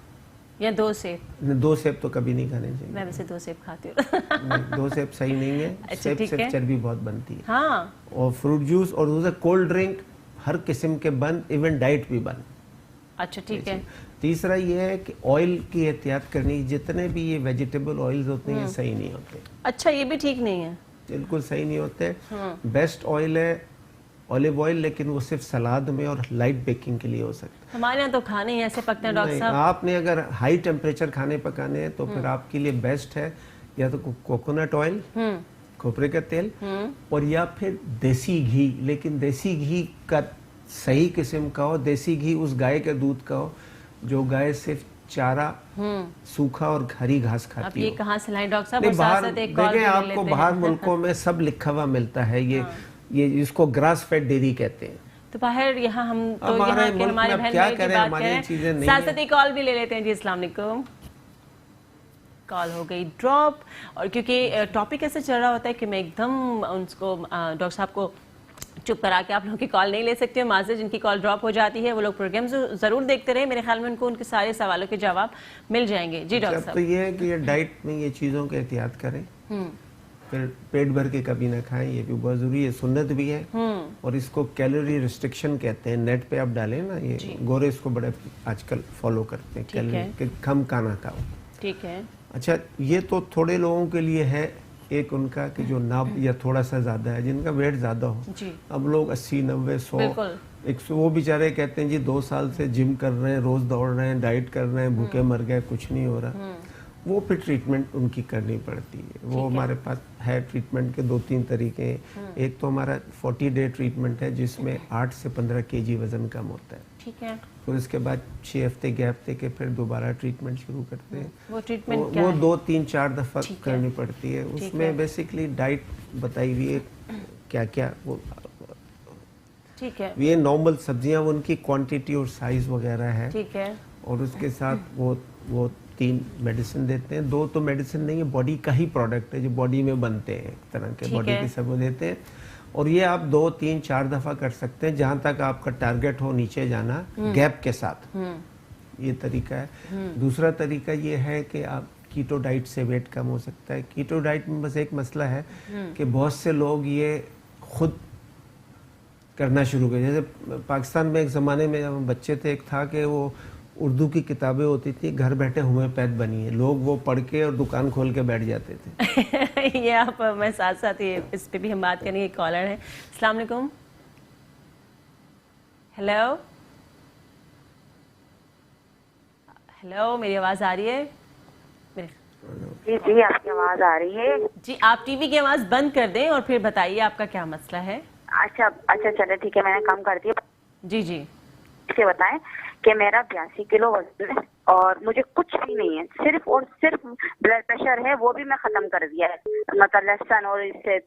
Speaker 1: या 2 सेब?
Speaker 2: 2 सेब तो कभी नहीं खाने चाहिए।
Speaker 1: मैं वैसे 2 सेब खाती हूँ।
Speaker 2: नहीं, 2 सेब सही नहीं है।
Speaker 1: अच्छा,
Speaker 2: सेब
Speaker 1: ठीक
Speaker 2: से
Speaker 1: है,
Speaker 2: चर्बी बहुत बनती है।
Speaker 1: हाँ,
Speaker 2: और फ्रूट जूस और दूसरा कोल्ड ड्रिंक हर किस्म के बंद, इवन डाइट भी बंद।
Speaker 1: अच्छा, ठीक है,
Speaker 2: तीसरा ये है कि ऑयल की एहतियात करनी, जितने भी ये वेजिटेबल ऑयल्स होते हैं ये सही नहीं होते।
Speaker 1: अच्छा, ये भी ठीक नहीं है,
Speaker 2: बिल्कुल सही नहीं होते। बेस्ट ऑयल है ऑलिव ऑयल, लेकिन वो सिर्फ सलाद में और लाइट बेकिंग के लिए हो सकता है।
Speaker 1: हमारे यहाँ तो खाने ही ऐसे पकते हैं डॉक्टर
Speaker 2: नहीं,
Speaker 1: साहब।
Speaker 2: आपने अगर हाई टेम्परेचर खाने पकाने हैं तो फिर आपके लिए बेस्ट है या तो कोकोनट ऑयल, खोपरे का तेल, और या फिर देसी घी। लेकिन देसी घी का सही किस्म का हो, देसी घी उस गाय के दूध का हो जो गाय सिर्फ चारा, सूखा और हरी घास
Speaker 1: अब
Speaker 2: खाती
Speaker 1: ये
Speaker 2: हो।
Speaker 1: कहाँ से लाएं डॉक्टर साहब?
Speaker 2: नहीं,
Speaker 1: और
Speaker 2: बाहर
Speaker 1: साथ-साथ एक कॉल भी
Speaker 2: देखें,
Speaker 1: ले
Speaker 2: आपको
Speaker 1: लेते
Speaker 2: बाहर
Speaker 1: हैं।
Speaker 2: मुल्कों में सब लिखा हुआ मिलता है। ये इसको ग्रास फेड डेयरी कहते हैं।
Speaker 1: तो बाहर यहाँ हम तो
Speaker 2: हमारे
Speaker 1: यहाँ के
Speaker 2: मुल्क
Speaker 1: हमारे
Speaker 2: में
Speaker 1: बहन
Speaker 2: क्या
Speaker 1: भाई की
Speaker 2: करें,
Speaker 1: बात
Speaker 2: हमारी
Speaker 1: करें,
Speaker 2: चीजें नहीं
Speaker 1: साथ-साथ एक कॉल भी ले लेते हैं जी। अस्सलाम वालेकुम। कॉल हो गई ड्रॉप, और क्योंकि टॉपिक ऐसे चल रहा होता है कि मैं एकदम उनको डॉक्टर साहब को चुप करा के आप लोगों की कॉल नहीं ले सकती हूँ। माज़ जिनकी कॉल ड्रॉप हो जाती है वो लोग प्रोग्राम ज़रूर देखते रहे, मेरे ख्याल में उनको उनके सारे सवालों के जवाब मिल जाएंगे। जी डॉक्टर साहब।
Speaker 2: तो ये है कि ये डाइट में ये चीज़ों के एहतियात करें, फिर पेट भर के कभी ना खाएं, ये भी बहुत ज़रूरी है, सुन्नत भी है। और इसको कैलोरी रिस्ट्रिक्शन कहते हैं। नेट पे आप डालें ना, ये गोरे इसको बड़े आजकल फॉलो करते हैं, कैलोरी के कम खाना खाओ।
Speaker 1: ठीक है,
Speaker 2: अच्छा, ये तो थोड़े लोगों के लिए है, एक उनका कि जो नाप या थोड़ा सा ज्यादा है, जिनका वेट ज्यादा हो। अब लोग 80, 90, 100, 100 वो बेचारे कहते हैं जी 2 साल से जिम कर रहे हैं, रोज दौड़ रहे हैं, डाइट कर रहे हैं, भूखे मर गए, कुछ नहीं हो रहा। वो फिर ट्रीटमेंट उनकी करनी पड़ती है। वो हमारे पास है ट्रीटमेंट के 2-3 तरीके हैं। एक तो हमारा 40 डे ट्रीटमेंट है जिसमें 8 से 15 kg वजन कम होता है।
Speaker 1: ठीक है,
Speaker 2: फिर उसके बाद 6 हफ्ते गैप दे के फिर दोबारा ट्रीटमेंट शुरू करते हैं।
Speaker 1: वो ट्रीटमेंट क्या
Speaker 2: वो
Speaker 1: है?
Speaker 2: 2, 3, 4 दफा करनी पड़ती है। उसमें बेसिकली डाइट बताई हुई है क्या क्या वो।
Speaker 1: ठीक है,
Speaker 2: ये नॉर्मल सब्जियां, उनकी क्वांटिटी और साइज वगैरह है।
Speaker 1: ठीक है,
Speaker 2: और उसके साथ वो 3 मेडिसिन देते हैं। 2 तो मेडिसिन नहीं है, बॉडी का ही प्रोडक्ट है जो बॉडी में बनते हैं, एक तरह के बॉडी के सब देते हैं। और ये आप 2, 3, 4 दफा कर सकते हैं जहां तक आपका टारगेट हो नीचे जाना, गैप के साथ। ये तरीका है। दूसरा तरीका ये है कि आप कीटो डाइट से वेट कम हो सकता है। कीटो डाइट में बस एक मसला है कि बहुत से लोग ये खुद करना शुरू कर। जैसे पाकिस्तान में एक ज़माने में जब हम बच्चे थे, एक था कि वो उर्दू की किताबें होती थी, घर बैठे होम्योपैथ बनी है, लोग वो पढ़ के और दुकान खोल के बैठ जाते थे।
Speaker 1: ये आप मैं साथ साथ ये इस पे भी हम बात करेंगे। कॉलर है। अस्सलाम वालेकुम। हेलो हेलो, मेरी आवाज़ आ रही है?
Speaker 5: जी जी, आपकी आवाज़ आ रही है।
Speaker 1: जी, आप टीवी की आवाज़ बंद कर दें और फिर बताइए आपका क्या मसला है।
Speaker 5: अच्छा चले ठीक है, मैंने कम कर दिया।
Speaker 1: जी जी,
Speaker 5: इसे बताएं कि मेरा 82 किलो वजन है और मुझे कुछ भी नहीं है, सिर्फ और सिर्फ ब्लड प्रेशर है, वो भी मैं खत्म कर दिया है। मतलब लहसुन और इससे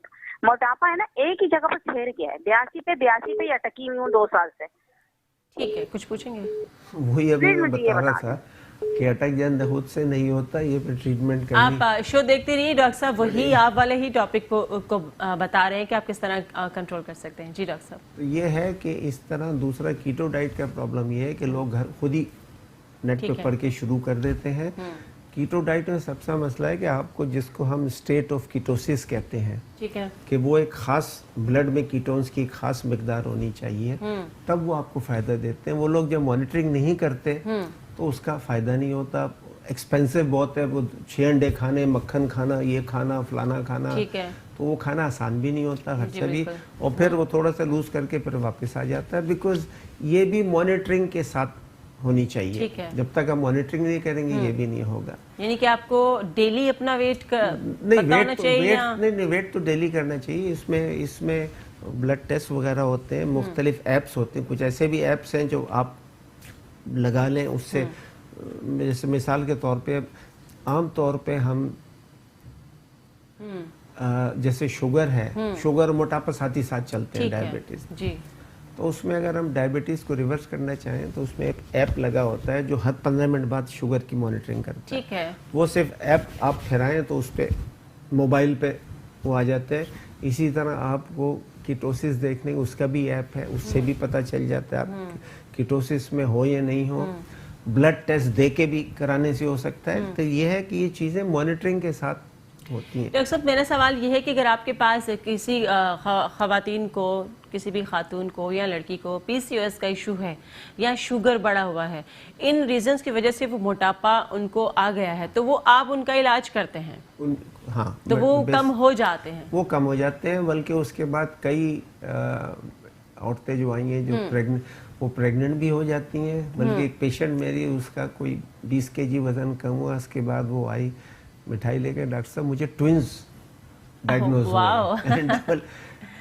Speaker 5: मोटापा है ना, एक ही जगह पर ठहर गया है। 82 पे अटकी हुई हूँ 2 साल से।
Speaker 1: ठीक है, कुछ पूछेंगे?
Speaker 2: वही अभी मैं बता रहा था, कि अटक जाए खुद से नहीं होता, ये फिर ट्रीटमेंट करनी।
Speaker 1: आप शो देखते रहिए डॉक्टर साहब, वही आप वाले ही टॉपिक को बता रहे हैं कि आप किस तरह कंट्रोल कर सकते हैं। जी डॉक्टर साहब।
Speaker 2: तो ये है कि इस तरह दूसरा कीटो डाइट का प्रॉब्लम ये है कि लोग घर खुद ही नेट पे पढ़ के शुरू कर देते हैं। कीटो डाइट में सबसे मसला है कि आपको, जिसको हम स्टेट ऑफ कीटोसिस कहते हैं,
Speaker 1: ठीक है,
Speaker 2: कि वो एक खास ब्लड में कीटोन्स की खास मिकदार होनी चाहिए, तब वो आपको फायदा देते हैं। वो लोग जब मॉनिटरिंग नहीं करते तो उसका फायदा नहीं होता। एक्सपेंसिव बहुत है, वो 6 अंडे खाने, मक्खन खाना, ये खाना, फलाना खाना,
Speaker 1: ठीक है,
Speaker 2: तो वो खाना आसान भी नहीं होता, खर्चा भी,
Speaker 1: बिल्कुल।
Speaker 2: और फिर वो थोड़ा सा लूज करके फिर वापस आ जाता है। बिकॉज ये भी मॉनिटरिंग के साथ होनी चाहिए।
Speaker 1: ठीक है।
Speaker 2: जब तक आप मॉनिटरिंग नहीं करेंगे ये भी नहीं होगा।
Speaker 1: यानी कि आपको डेली अपना वेट
Speaker 2: नहीं,
Speaker 1: बताना चाहिए या?
Speaker 2: नहीं, वेट तो डेली करना चाहिए। इसमें ब्लड टेस्ट वगैरह होते हैं, मुख्तलिफ ऐप्स होते हैं, कुछ ऐसे भी ऐप्स हैं जो आप लगा लें, उससे जैसे मिसाल के तौर पे आम तौर पे हम जैसे शुगर है, शुगर और मोटापा साथ ही साथ चलते हैं,
Speaker 1: ठीक है,
Speaker 2: डायबिटीज।
Speaker 1: जी,
Speaker 2: तो उसमें अगर हम डायबिटीज़ को रिवर्स करना चाहें तो उसमें एक ऐप लगा होता है जो हर 15 मिनट बाद शुगर की मॉनिटरिंग करता है।
Speaker 1: ठीक है,
Speaker 2: वो सिर्फ ऐप आप फिराएं तो उस पर मोबाइल पे वो आ जाते हैं। इसी तरह आपको कीटोसिस देखने उसका भी ऐप है, उससे भी पता चल जाता है आप कीटोसिस में हो या नहीं हो। ब्लड टेस्ट दे के भी कराने से हो सकता है। तो ये है कि ये चीज़ें मॉनिटरिंग के साथ होती हैं।
Speaker 1: डॉक्टर साहब, मेरा सवाल ये है कि अगर आपके पास किसी खवातीन को, किसी भी खातून को या लड़की को PCOS का इशू है या शुगर बढ़ा हुआ है, इन रीजंस की वजह से वो मोटापा उनको आ गया है, तो वो आप उनका इलाज करते हैं?
Speaker 2: हाँ,
Speaker 1: तो वो कम हो जाते हैं?
Speaker 2: वो कम हो जाते हैं, बल्कि उसके बाद कई औरतें जो आई हैं जो वो प्रेग्नेंट भी हो जाती हैं। बल्कि एक पेशेंट मेरी, उसका कोई 20 kg वजन कम हुआ, उसके बाद वो आई मिठाई लेकर, डॉक्टर साहब मुझे ट्विंस डायग्नोज हुआ,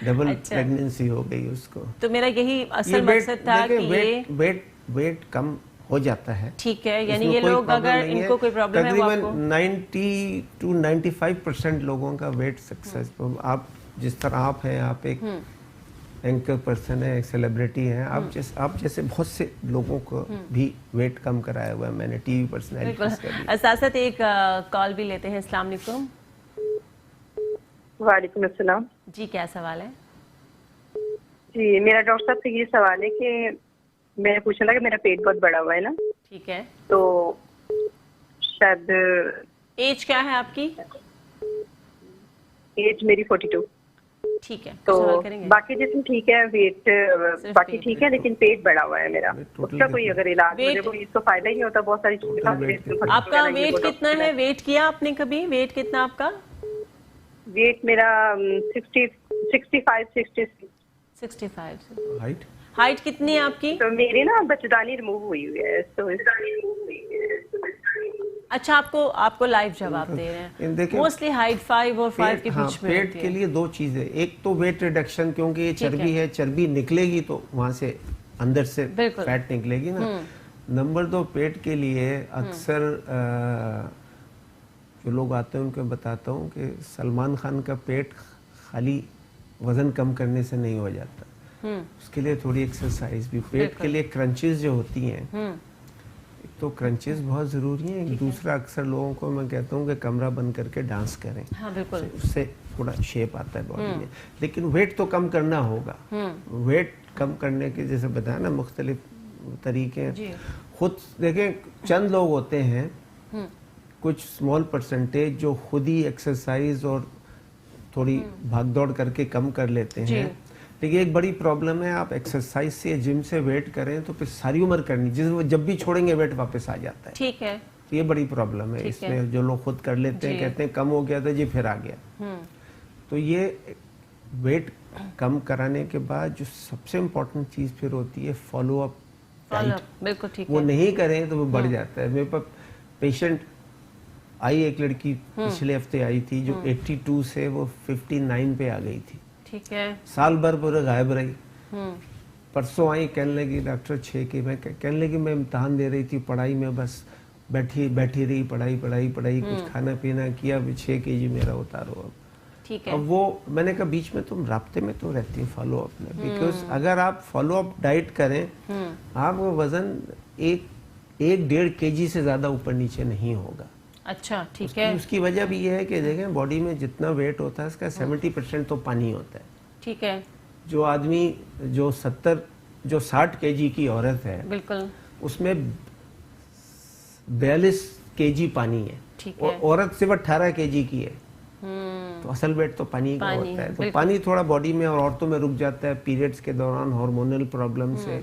Speaker 2: डबल प्रेगनेंसी हो गई उसको।
Speaker 1: तो मेरा यही असल मकसद था कि
Speaker 2: वेट कम हो जाता है।
Speaker 1: ठीक है, यानी ये लोग अगर इनको कोई प्रॉब्लम है,
Speaker 2: तकरीबन 90 to 95% लोगों का वेट सक्सेसफुल। आप जिस तरह आप हैं, आप एक एंकर पर्सन है, एक सेलिब्रिटी हैं, आप जैसे बहुत से लोगों को भी वेट कम कराया हुआ है मैंने, टीवी पर्सनैलिटीज का भी।
Speaker 1: साथ एक कॉल भी लेते हैं। अस्सलाम वालेकुम।
Speaker 6: वालेकुम अस्सलाम
Speaker 1: जी, क्या सवाल है?
Speaker 6: जी, मेरा डॉक्टर साहब से ये सवाल है कि मैंने पूछना था कि मेरा पेट बहुत बड़ा हुआ है ना।
Speaker 1: ठीक है,
Speaker 6: तो शायद
Speaker 1: एज क्या है आपकी?
Speaker 6: एज मेरी 42।
Speaker 1: ठीक है,
Speaker 6: तो
Speaker 1: सवाल करेंगे।
Speaker 6: बाकी जिसम ठीक है, वेट बाकी ठीक है, लेकिन पेट बड़ा हुआ है मेरा। उसका कोई अगर इलाज मुझे कोई इसको फायदा ही नहीं होता, बहुत सारी चीजें।
Speaker 1: आपका वेट कितना है? वेट किया आपने कभी? वेट कितना आपका?
Speaker 6: वेट मेरा 65
Speaker 1: 65। हाइट कितनी है आपकी?
Speaker 6: तो मेरी ना बच्चेदानी रिमूव हुई है, तो
Speaker 1: अच्छा, आपको लाइव जवाब दे रहे हैं। मोस्टली हाइट 5 और 5 के बीच में
Speaker 2: पेट के लिए दो चीजें, एक तो वेट रिडक्शन, क्योंकि ये चर्बी है, चर्बी निकलेगी तो वहां से अंदर से फैट निकलेगी ना। नंबर 2, पेट के लिए अक्सर जो लोग आते हैं उनको बताता हूँ कि सलमान खान का पेट खाली वजन कम करने से नहीं हो जाता, उसके लिए थोड़ी एक्सरसाइज भी। पेट के लिए क्रंचेस जो होती हैं, तो क्रंचेस बहुत ज़रूरी हैं। दूसरा, अक्सर लोगों को मैं कहता हूँ कि कमरा बंद करके डांस करें।
Speaker 1: हाँ, बिल्कुल।
Speaker 2: उससे थोड़ा शेप आता है बॉडी में। लेकिन वेट तो कम करना होगा। वेट कम करने के जैसे बताया ना, मुख्तलिफ तरीके हैं। खुद देखें, चंद लोग होते हैं, कुछ स्मॉल परसेंटेज जो खुद ही एक्सरसाइज और थोड़ी भागदौड़ करके कम कर लेते हैं। लेकिन एक बड़ी प्रॉब्लम है, आप एक्सरसाइज से, जिम से वेट करें तो फिर सारी उम्र करनी, जब भी छोड़ेंगे वेट वापस आ जाता है।
Speaker 1: ठीक है,
Speaker 2: तो ये बड़ी प्रॉब्लम है इसमें। जो लोग खुद कर लेते हैं, कहते हैं कम हो गया था जी, फिर आ गया। तो ये वेट कम कराने के बाद जो सबसे इम्पोर्टेंट चीज फिर होती है फॉलो अप डाइट।
Speaker 1: बिल्कुल ठीक है।
Speaker 2: वो नहीं करें तो वो बढ़ जाता है। मेरे पास पेशेंट आई, एक लड़की पिछले हफ्ते आई थी जो 82 से वो 59 पे आ गई थी।
Speaker 1: ठीक है,
Speaker 2: साल भर पूरा गायब रही। परसों आई, कहने लगी डॉक्टर 6 की, मैं कहने लगी मैं इम्तहान दे रही थी, पढ़ाई में बस बैठी रही, पढ़ाई, कुछ खाना पीना किया, 6 kg मेरा उतारो अब।
Speaker 1: ठीक है।
Speaker 2: अब वो मैंने कहा बीच में तुम राब्ते में तो रहती फॉलो अप में, बिकॉज अगर आप फॉलो अप डाइट करें, आपका वजन 1-1.5 kg से ज़्यादा ऊपर नीचे नहीं होगा।
Speaker 1: अच्छा, ठीक है।
Speaker 2: उसकी वजह भी ये है कि देखें बॉडी में जितना वेट होता है इसका 70% तो पानी होता है।
Speaker 1: ठीक है।
Speaker 2: जो आदमी जो 60 kg की औरत है,
Speaker 1: बिल्कुल,
Speaker 2: उसमें 42 kg पानी है।
Speaker 1: ठीक है।
Speaker 2: औरत सिर्फ 18 kg की है, तो असल वेट तो पानी का होता है। तो पानी थोड़ा बॉडी में और औरतों में रुक जाता है पीरियड्स के दौरान हार्मोनल प्रॉब्लम से,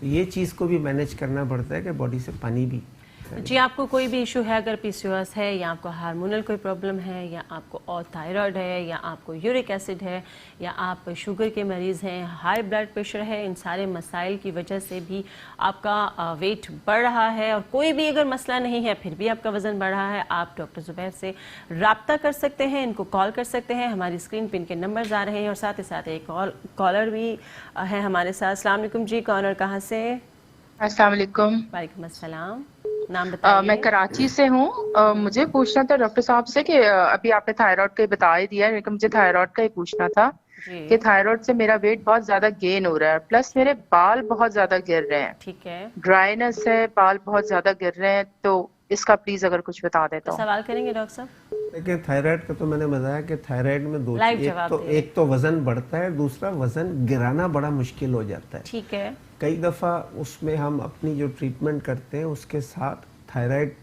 Speaker 2: तो ये चीज़ को भी मैनेज करना पड़ता है कि बॉडी से पानी भी।
Speaker 1: जी, आपको कोई भी इशू है, अगर पीसीओएस है या आपको हार्मोनल कोई प्रॉब्लम है या आपको और थायराइड है या आपको यूरिक एसिड है या आप शुगर के मरीज़ हैं, हाई ब्लड प्रेशर है, इन सारे मसाइल की वजह से भी आपका वेट बढ़ रहा है और कोई भी अगर मसला नहीं है फिर भी आपका वज़न बढ़ रहा है, आप डॉक्टर ज़ुबैर से रब्ता कर सकते हैं, इनको कॉल कर सकते हैं। हमारी स्क्रीन पर इनके नंबर्स आ रहे हैं और साथ ही साथ एक कॉलर भी है हमारे साथ। अस्सलाम वालेकुम जी, कॉलर कहाँ से?
Speaker 7: अस्सलाम वालेकुम।
Speaker 1: वालेकुम अस्सलाम, नाम बताइए।
Speaker 7: मैं कराची से हूँ। मुझे पूछना था डॉक्टर साहब से कि अभी आपने थायराइड का बता ही दिया है, लेकिन मुझे थायराइड का ही पूछना था कि थायराइड से मेरा वेट बहुत ज्यादा गेन हो रहा है, प्लस मेरे बाल बहुत ज्यादा गिर रहे हैं।
Speaker 1: ठीक है।
Speaker 7: ड्राइनेस है, बाल बहुत ज्यादा गिर रहे हैं, तो इसका प्लीज अगर कुछ बता देता हूँ।
Speaker 1: सवाल करेंगे डॉक्टर साहब?
Speaker 2: देखिए थायराइड का तो मैंने बताया कि थायराइड में दो, एक तो वजन बढ़ता है, दूसरा वजन गिराना बड़ा मुश्किल हो जाता है।
Speaker 1: ठीक है।
Speaker 2: कई दफ़ा उसमें हम अपनी जो ट्रीटमेंट करते हैं उसके साथ थायराइड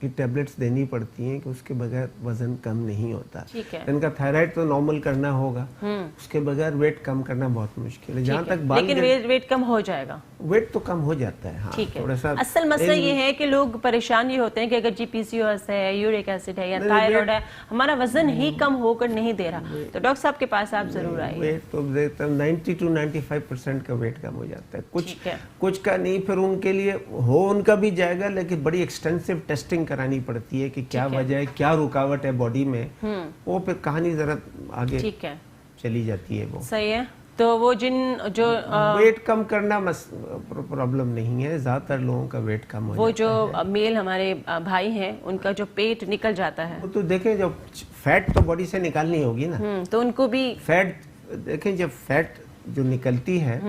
Speaker 2: की टेबलेट्स देनी पड़ती हैं कि उसके बगैर वजन कम नहीं होता।
Speaker 1: ठीक है।
Speaker 2: इनका थायराइड तो नॉर्मल करना होगा, उसके बगैर वेट कम करना बहुत मुश्किल है। जहाँ तक बात,
Speaker 1: लेकिन वेट कम हो जाएगा,
Speaker 2: वेट तो कम हो जाता है। हाँ,
Speaker 1: ठीक है।
Speaker 2: थोड़ा सा
Speaker 1: असल मसला ये है कि लोग परेशान ये होते हैं कि अगर जी पीसीओएस है, यूरिक एसिड है या थायराइड है, हमारा वजन ही कम होकर नहीं दे रहा, तो डॉक्टर साहब के पास आप जरूर आइए।
Speaker 2: वेट तो 90 to 95% का वेट कम हो जाता है। कुछ का नहीं, फिर उनके लिए उनका भी जाएगा, लेकिन बड़ी एक्सटेंसिव टेस्टिंग करानी पड़ती है कि क्या वजह है, क्या रुकावट है बॉडी में, वो फिर कहानी जरा आगे
Speaker 1: ठीक है
Speaker 2: चली जाती है। वो
Speaker 1: सही है। तो वो जो
Speaker 2: वेट कम करना प्रॉब्लम नहीं है, ज्यादातर लोगों का वेट कम हो
Speaker 1: वो
Speaker 2: जाता
Speaker 1: जो मेल हमारे भाई हैं उनका जो पेट निकल जाता है,
Speaker 2: वो तो देखें जब फैट तो बॉडी से निकालनी होगी ना,
Speaker 1: तो उनको भी
Speaker 2: फैट देखें, जब फैट जो निकलती है,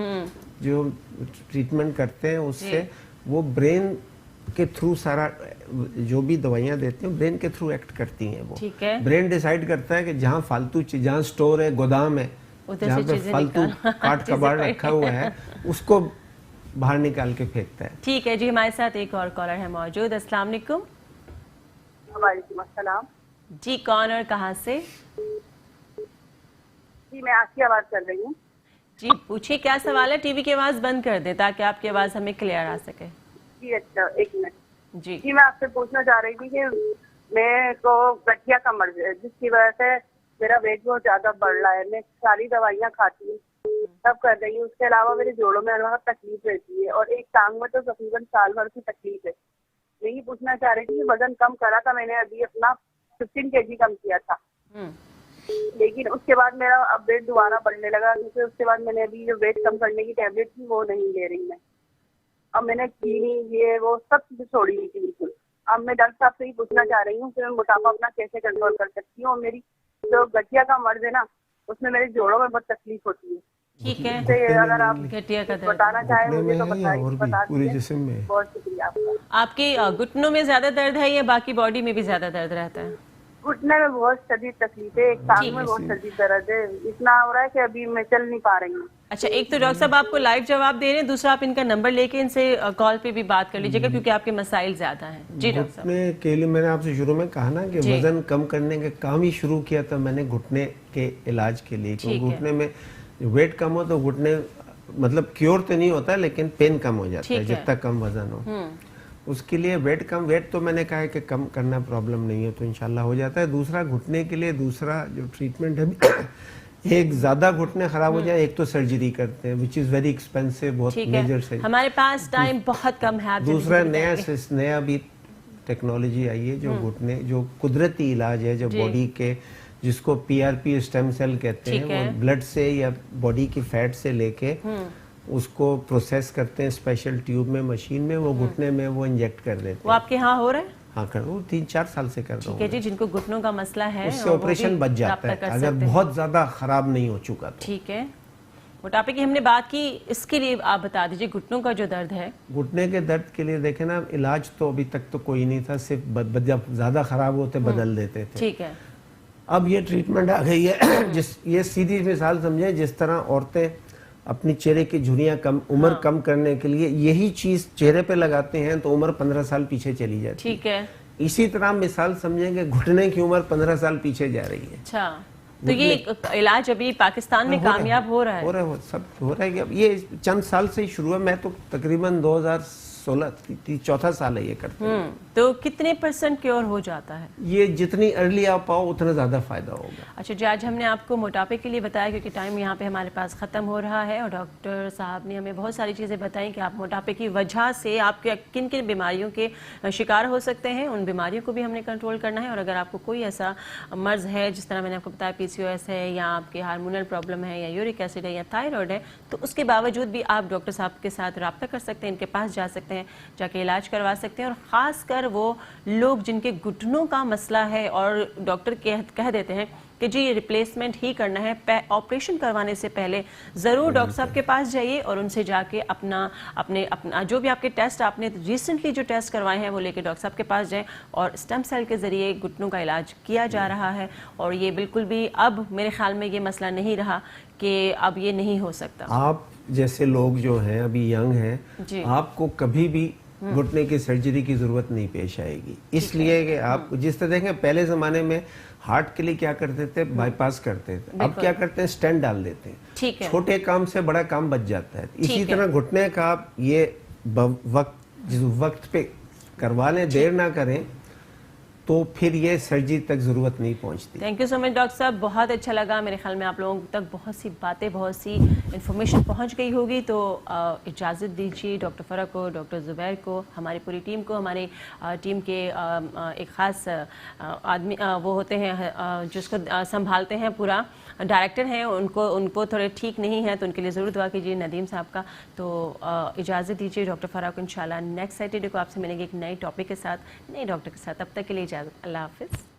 Speaker 2: जो ट्रीटमेंट करते हैं उससे वो ब्रेन के थ्रू सारा जो भी दवाइयाँ देते हैं ब्रेन के थ्रू एक्ट करती हैं। वो
Speaker 1: ठीक है।
Speaker 2: ब्रेन डिसाइड करता है कि जहाँ फालतू चीज, जहाँ स्टोर है, गोदाम है, जहाँ पे फालतू काट कबाड़ रखा हुआ है, उसको बाहर निकाल के फेंकता है।
Speaker 1: ठीक है जी, हमारे साथ एक और कॉलर है मौजूद। अस्सलाम वालेकुम।
Speaker 8: वालेकुम अस्सलाम
Speaker 1: जी, कौन और कहाँ से?
Speaker 8: जी, मैं आसिया बात कर रही हूँ।
Speaker 1: जी पूछिए, क्या सवाल है? टीवी की आवाज बंद कर दे ताकि आपकी आवाज हमें क्लियर आ सके।
Speaker 8: जी अच्छा, एक मिनट।
Speaker 1: जी
Speaker 8: मैं आपसे पूछना चाह रही थी कि मेरे को गठिया का मर्ज है, जिसकी वजह से मेरा वेट बहुत ज्यादा बढ़ रहा है। मैं सारी दवाइयाँ खाती हूँ, सब कर रही हूँ, उसके अलावा मेरे जोड़ों में बहुत तकलीफ रहती है और एक टांग में तो तकरीबन साल भर की तकलीफ है। मैं ये पूछना चाह रही थी कि वजन कम करा था मैंने, अभी अपना 15 kg कम किया था, लेकिन उसके बाद मेरा अब वेट दोबारा बढ़ने लगा, क्योंकि उसके बाद मैंने अभी जो वेट कम करने की टैबलेट थी वो नहीं ले रही मैं। अब मैंने चीनी ये वो सब चीजें छोड़ी हुई थी बिल्कुल। अब मैं डॉक्टर साहब से ही पूछना चाह रही हूँ कि मैं मोटापा अपना कैसे कंट्रोल कर सकती हूँ, और मेरी जो गठिया का मर्ज है ना, उसमें मेरे जोड़ों में बहुत तकलीफ होती है।
Speaker 1: ठीक है,
Speaker 8: तो अगर आप
Speaker 1: गठिया का दर्द
Speaker 8: बताना चाहें मुझे तो बताइए, बता
Speaker 2: पूरे
Speaker 8: दीजिए।
Speaker 2: जिस्म में?
Speaker 8: बहुत शुक्रिया आपका।
Speaker 1: आपके घुटनों में ज्यादा दर्द है या बाकी बॉडी में भी ज्यादा दर्द रहता है?
Speaker 8: घुटने में बहुत शदीद तकलीफ है, एक टांग में बहुत शदीद दर्द है, इतना हो रहा है कि अभी मैं चल नहीं पा रही हूँ।
Speaker 1: अच्छा, एक तो डॉक्टर साहब आपको लाइव जवाब दे रहे हैं, दूसरा आप इनका नंबर लेके इनसे कॉल पे भी बात कर लीजिएगा क्योंकि आपके मसाइल ज्यादा हैं। जी डॉक्टर साहब।
Speaker 2: घुटने के लिए मैंने आपसे शुरू में कहा ना कि वजन कम करने का काम ही शुरू किया था मैंने घुटने के इलाज के लिए, क्योंकि घुटने में वेट कम हो तो घुटने मतलब क्योर तो नहीं होता लेकिन पेन कम हो जाता है जितना कम वजन हो। उसके लिए वेट तो मैंने कहा है कि कम करना प्रॉब्लम नहीं है, तो इंशाल्लाह हो जाता है। दूसरा घुटने के लिए दूसरा जो ट्रीटमेंट है, एक ज्यादा घुटने खराब हो जाए, एक तो सर्जरी करते हैं विच इज वेरी एक्सपेंसिव, बहुत मेजर सर्जरी।
Speaker 1: हमारे पास टाइम बहुत कम है।
Speaker 2: दूसरा नया भी टेक्नोलॉजी आई है जो घुटने जो कुदरती इलाज है जो बॉडी के, जिसको PRP स्टेम सेल कहते हैं, वो ब्लड से या बॉडी की फैट से लेके उसको प्रोसेस करते हैं स्पेशल ट्यूब में, मशीन में, वो घुटने में वो इंजेक्ट कर देते हैं।
Speaker 1: वो आपके यहाँ हो रहा है?
Speaker 2: हाँ कर, वो 3-4 साल से कर रहा हूँ।
Speaker 1: ठीक है जी, जिनको घुटनों का मसला है
Speaker 2: उससे ऑपरेशन बच जाता है अगर बहुत ज्यादा खराब नहीं हो चुका तो।
Speaker 1: ठीक है, मोटापे की हमने बात की, इसके लिए आप बता दीजिए घुटनों का जो दर्द है।
Speaker 2: घुटने के दर्द के लिए देखें ना, इलाज तो अभी तक तो कोई नहीं था, सिर्फ जब ज़्यादा ख़राब होते बदल देते थे।
Speaker 1: ठीक है।
Speaker 2: अब ये ट्रीटमेंट आ गई है ये सीधी मिसाल समझे, जिस तरह औरतें अपनी चेहरे की झुर्रियाँ उम्र कम करने के लिए यही चीज़ चेहरे पे लगाते हैं तो उम्र 15 साल पीछे चली जाती है।
Speaker 1: ठीक है।
Speaker 2: इसी तरह मिसाल समझेंगे घुटने की उम्र 15 साल पीछे जा रही है।
Speaker 1: अच्छा, तो ये इलाज अभी पाकिस्तान में कामयाब हो रहा है?
Speaker 2: सब हो रहा है। ये चंद साल से ही शुरू है, मैं तो तकरीबन 2016 चौथा साल है ये करते हैं।
Speaker 1: तो कितने % क्योर हो जाता है?
Speaker 2: ये जितनी अर्ली आप पाओ उतना ज़्यादा फायदा होगा।
Speaker 1: अच्छा जी, आज हमने आपको मोटापे के लिए बताया क्योंकि टाइम यहाँ पे हमारे पास ख़त्म हो रहा है, और डॉक्टर साहब ने हमें बहुत सारी चीज़ें बताई कि आप मोटापे की वजह से आप किन किन बीमारियों के शिकार हो सकते हैं, उन बीमारियों को भी हमने कंट्रोल करना है। और अगर आपको कोई ऐसा मर्ज़ है, जिस तरह मैंने आपको बताया PCOS है, या आपके हार्मोनल प्रॉब्लम है, या यूरिक एसिड है, या थायराइड है, तो उसके बावजूद भी आप डॉक्टर साहब के साथ रब्ता कर सकते हैं, इनके पास जा सकते हैं, जाके इलाज करवा सकते हैं। और ख़ास कर वो लोग जिनके घुटनों का मसला है और डॉक्टर कह देते हैं कि जी ये रिप्लेसमेंट ही करना है, ऑपरेशन करवाने से पहले ज़रूर डॉक्टर साहब के पास जाइए और उनसे जाके अपना जो भी आपके टेस्ट आपने रिसेंटली जो टेस्ट करवाए हैं वो लेके डॉक्टर साहब के पास जाएं। और स्टेम सेल के ज़रिए घुटनों का इलाज किया जा रहा है, और ये बिल्कुल भी अब मेरे ख्याल में ये मसला नहीं रहा कि अब ये नहीं हो सकता।
Speaker 2: आप जैसे लोग जो हैं अभी यंग हैं, आपको कभी भी घुटने की सर्जरी की जरूरत नहीं पेश आएगी, इसलिए कि आप जिस तरह देखें पहले ज़माने में हार्ट के लिए क्या करते थे, बाईपास करते थे, अब क्या करते हैं, स्टेंट डाल देते हैं। छोटे काम से बड़ा काम बच जाता है। इसी तरह घुटने का आप ये वक्त पे करवा लें, देर ना करें, तो फिर ये सर्जरी तक ज़रूरत नहीं पहुंचती।
Speaker 1: Thank you so much doctor साहब, बहुत अच्छा लगा। मेरे ख्याल में आप लोगों तक बहुत सी बातें, बहुत सी इन्फॉर्मेशन पहुंच गई होगी। तो इजाज़त दीजिए डॉक्टर फ़रा को, डॉक्टर ज़ुबैर को, हमारी पूरी टीम को। हमारी टीम के एक ख़ास आदमी वो होते हैं जिसको संभालते हैं, पूरा डायरेक्टर हैं, उनको थोड़े ठीक नहीं है, तो उनके लिए ज़रूर दुआ कीजिए, नदीम साहब का। तो इजाज़त दीजिए डॉक्टर फ़रा को। इंशाल्लाह नेक्स्ट सैटरडे को आपसे मिलेंगे एक नए टॉपिक के साथ, नए डॉक्टर के साथ। तब तक के लिए इजाज़त, अल्लाह हाफ़िज़।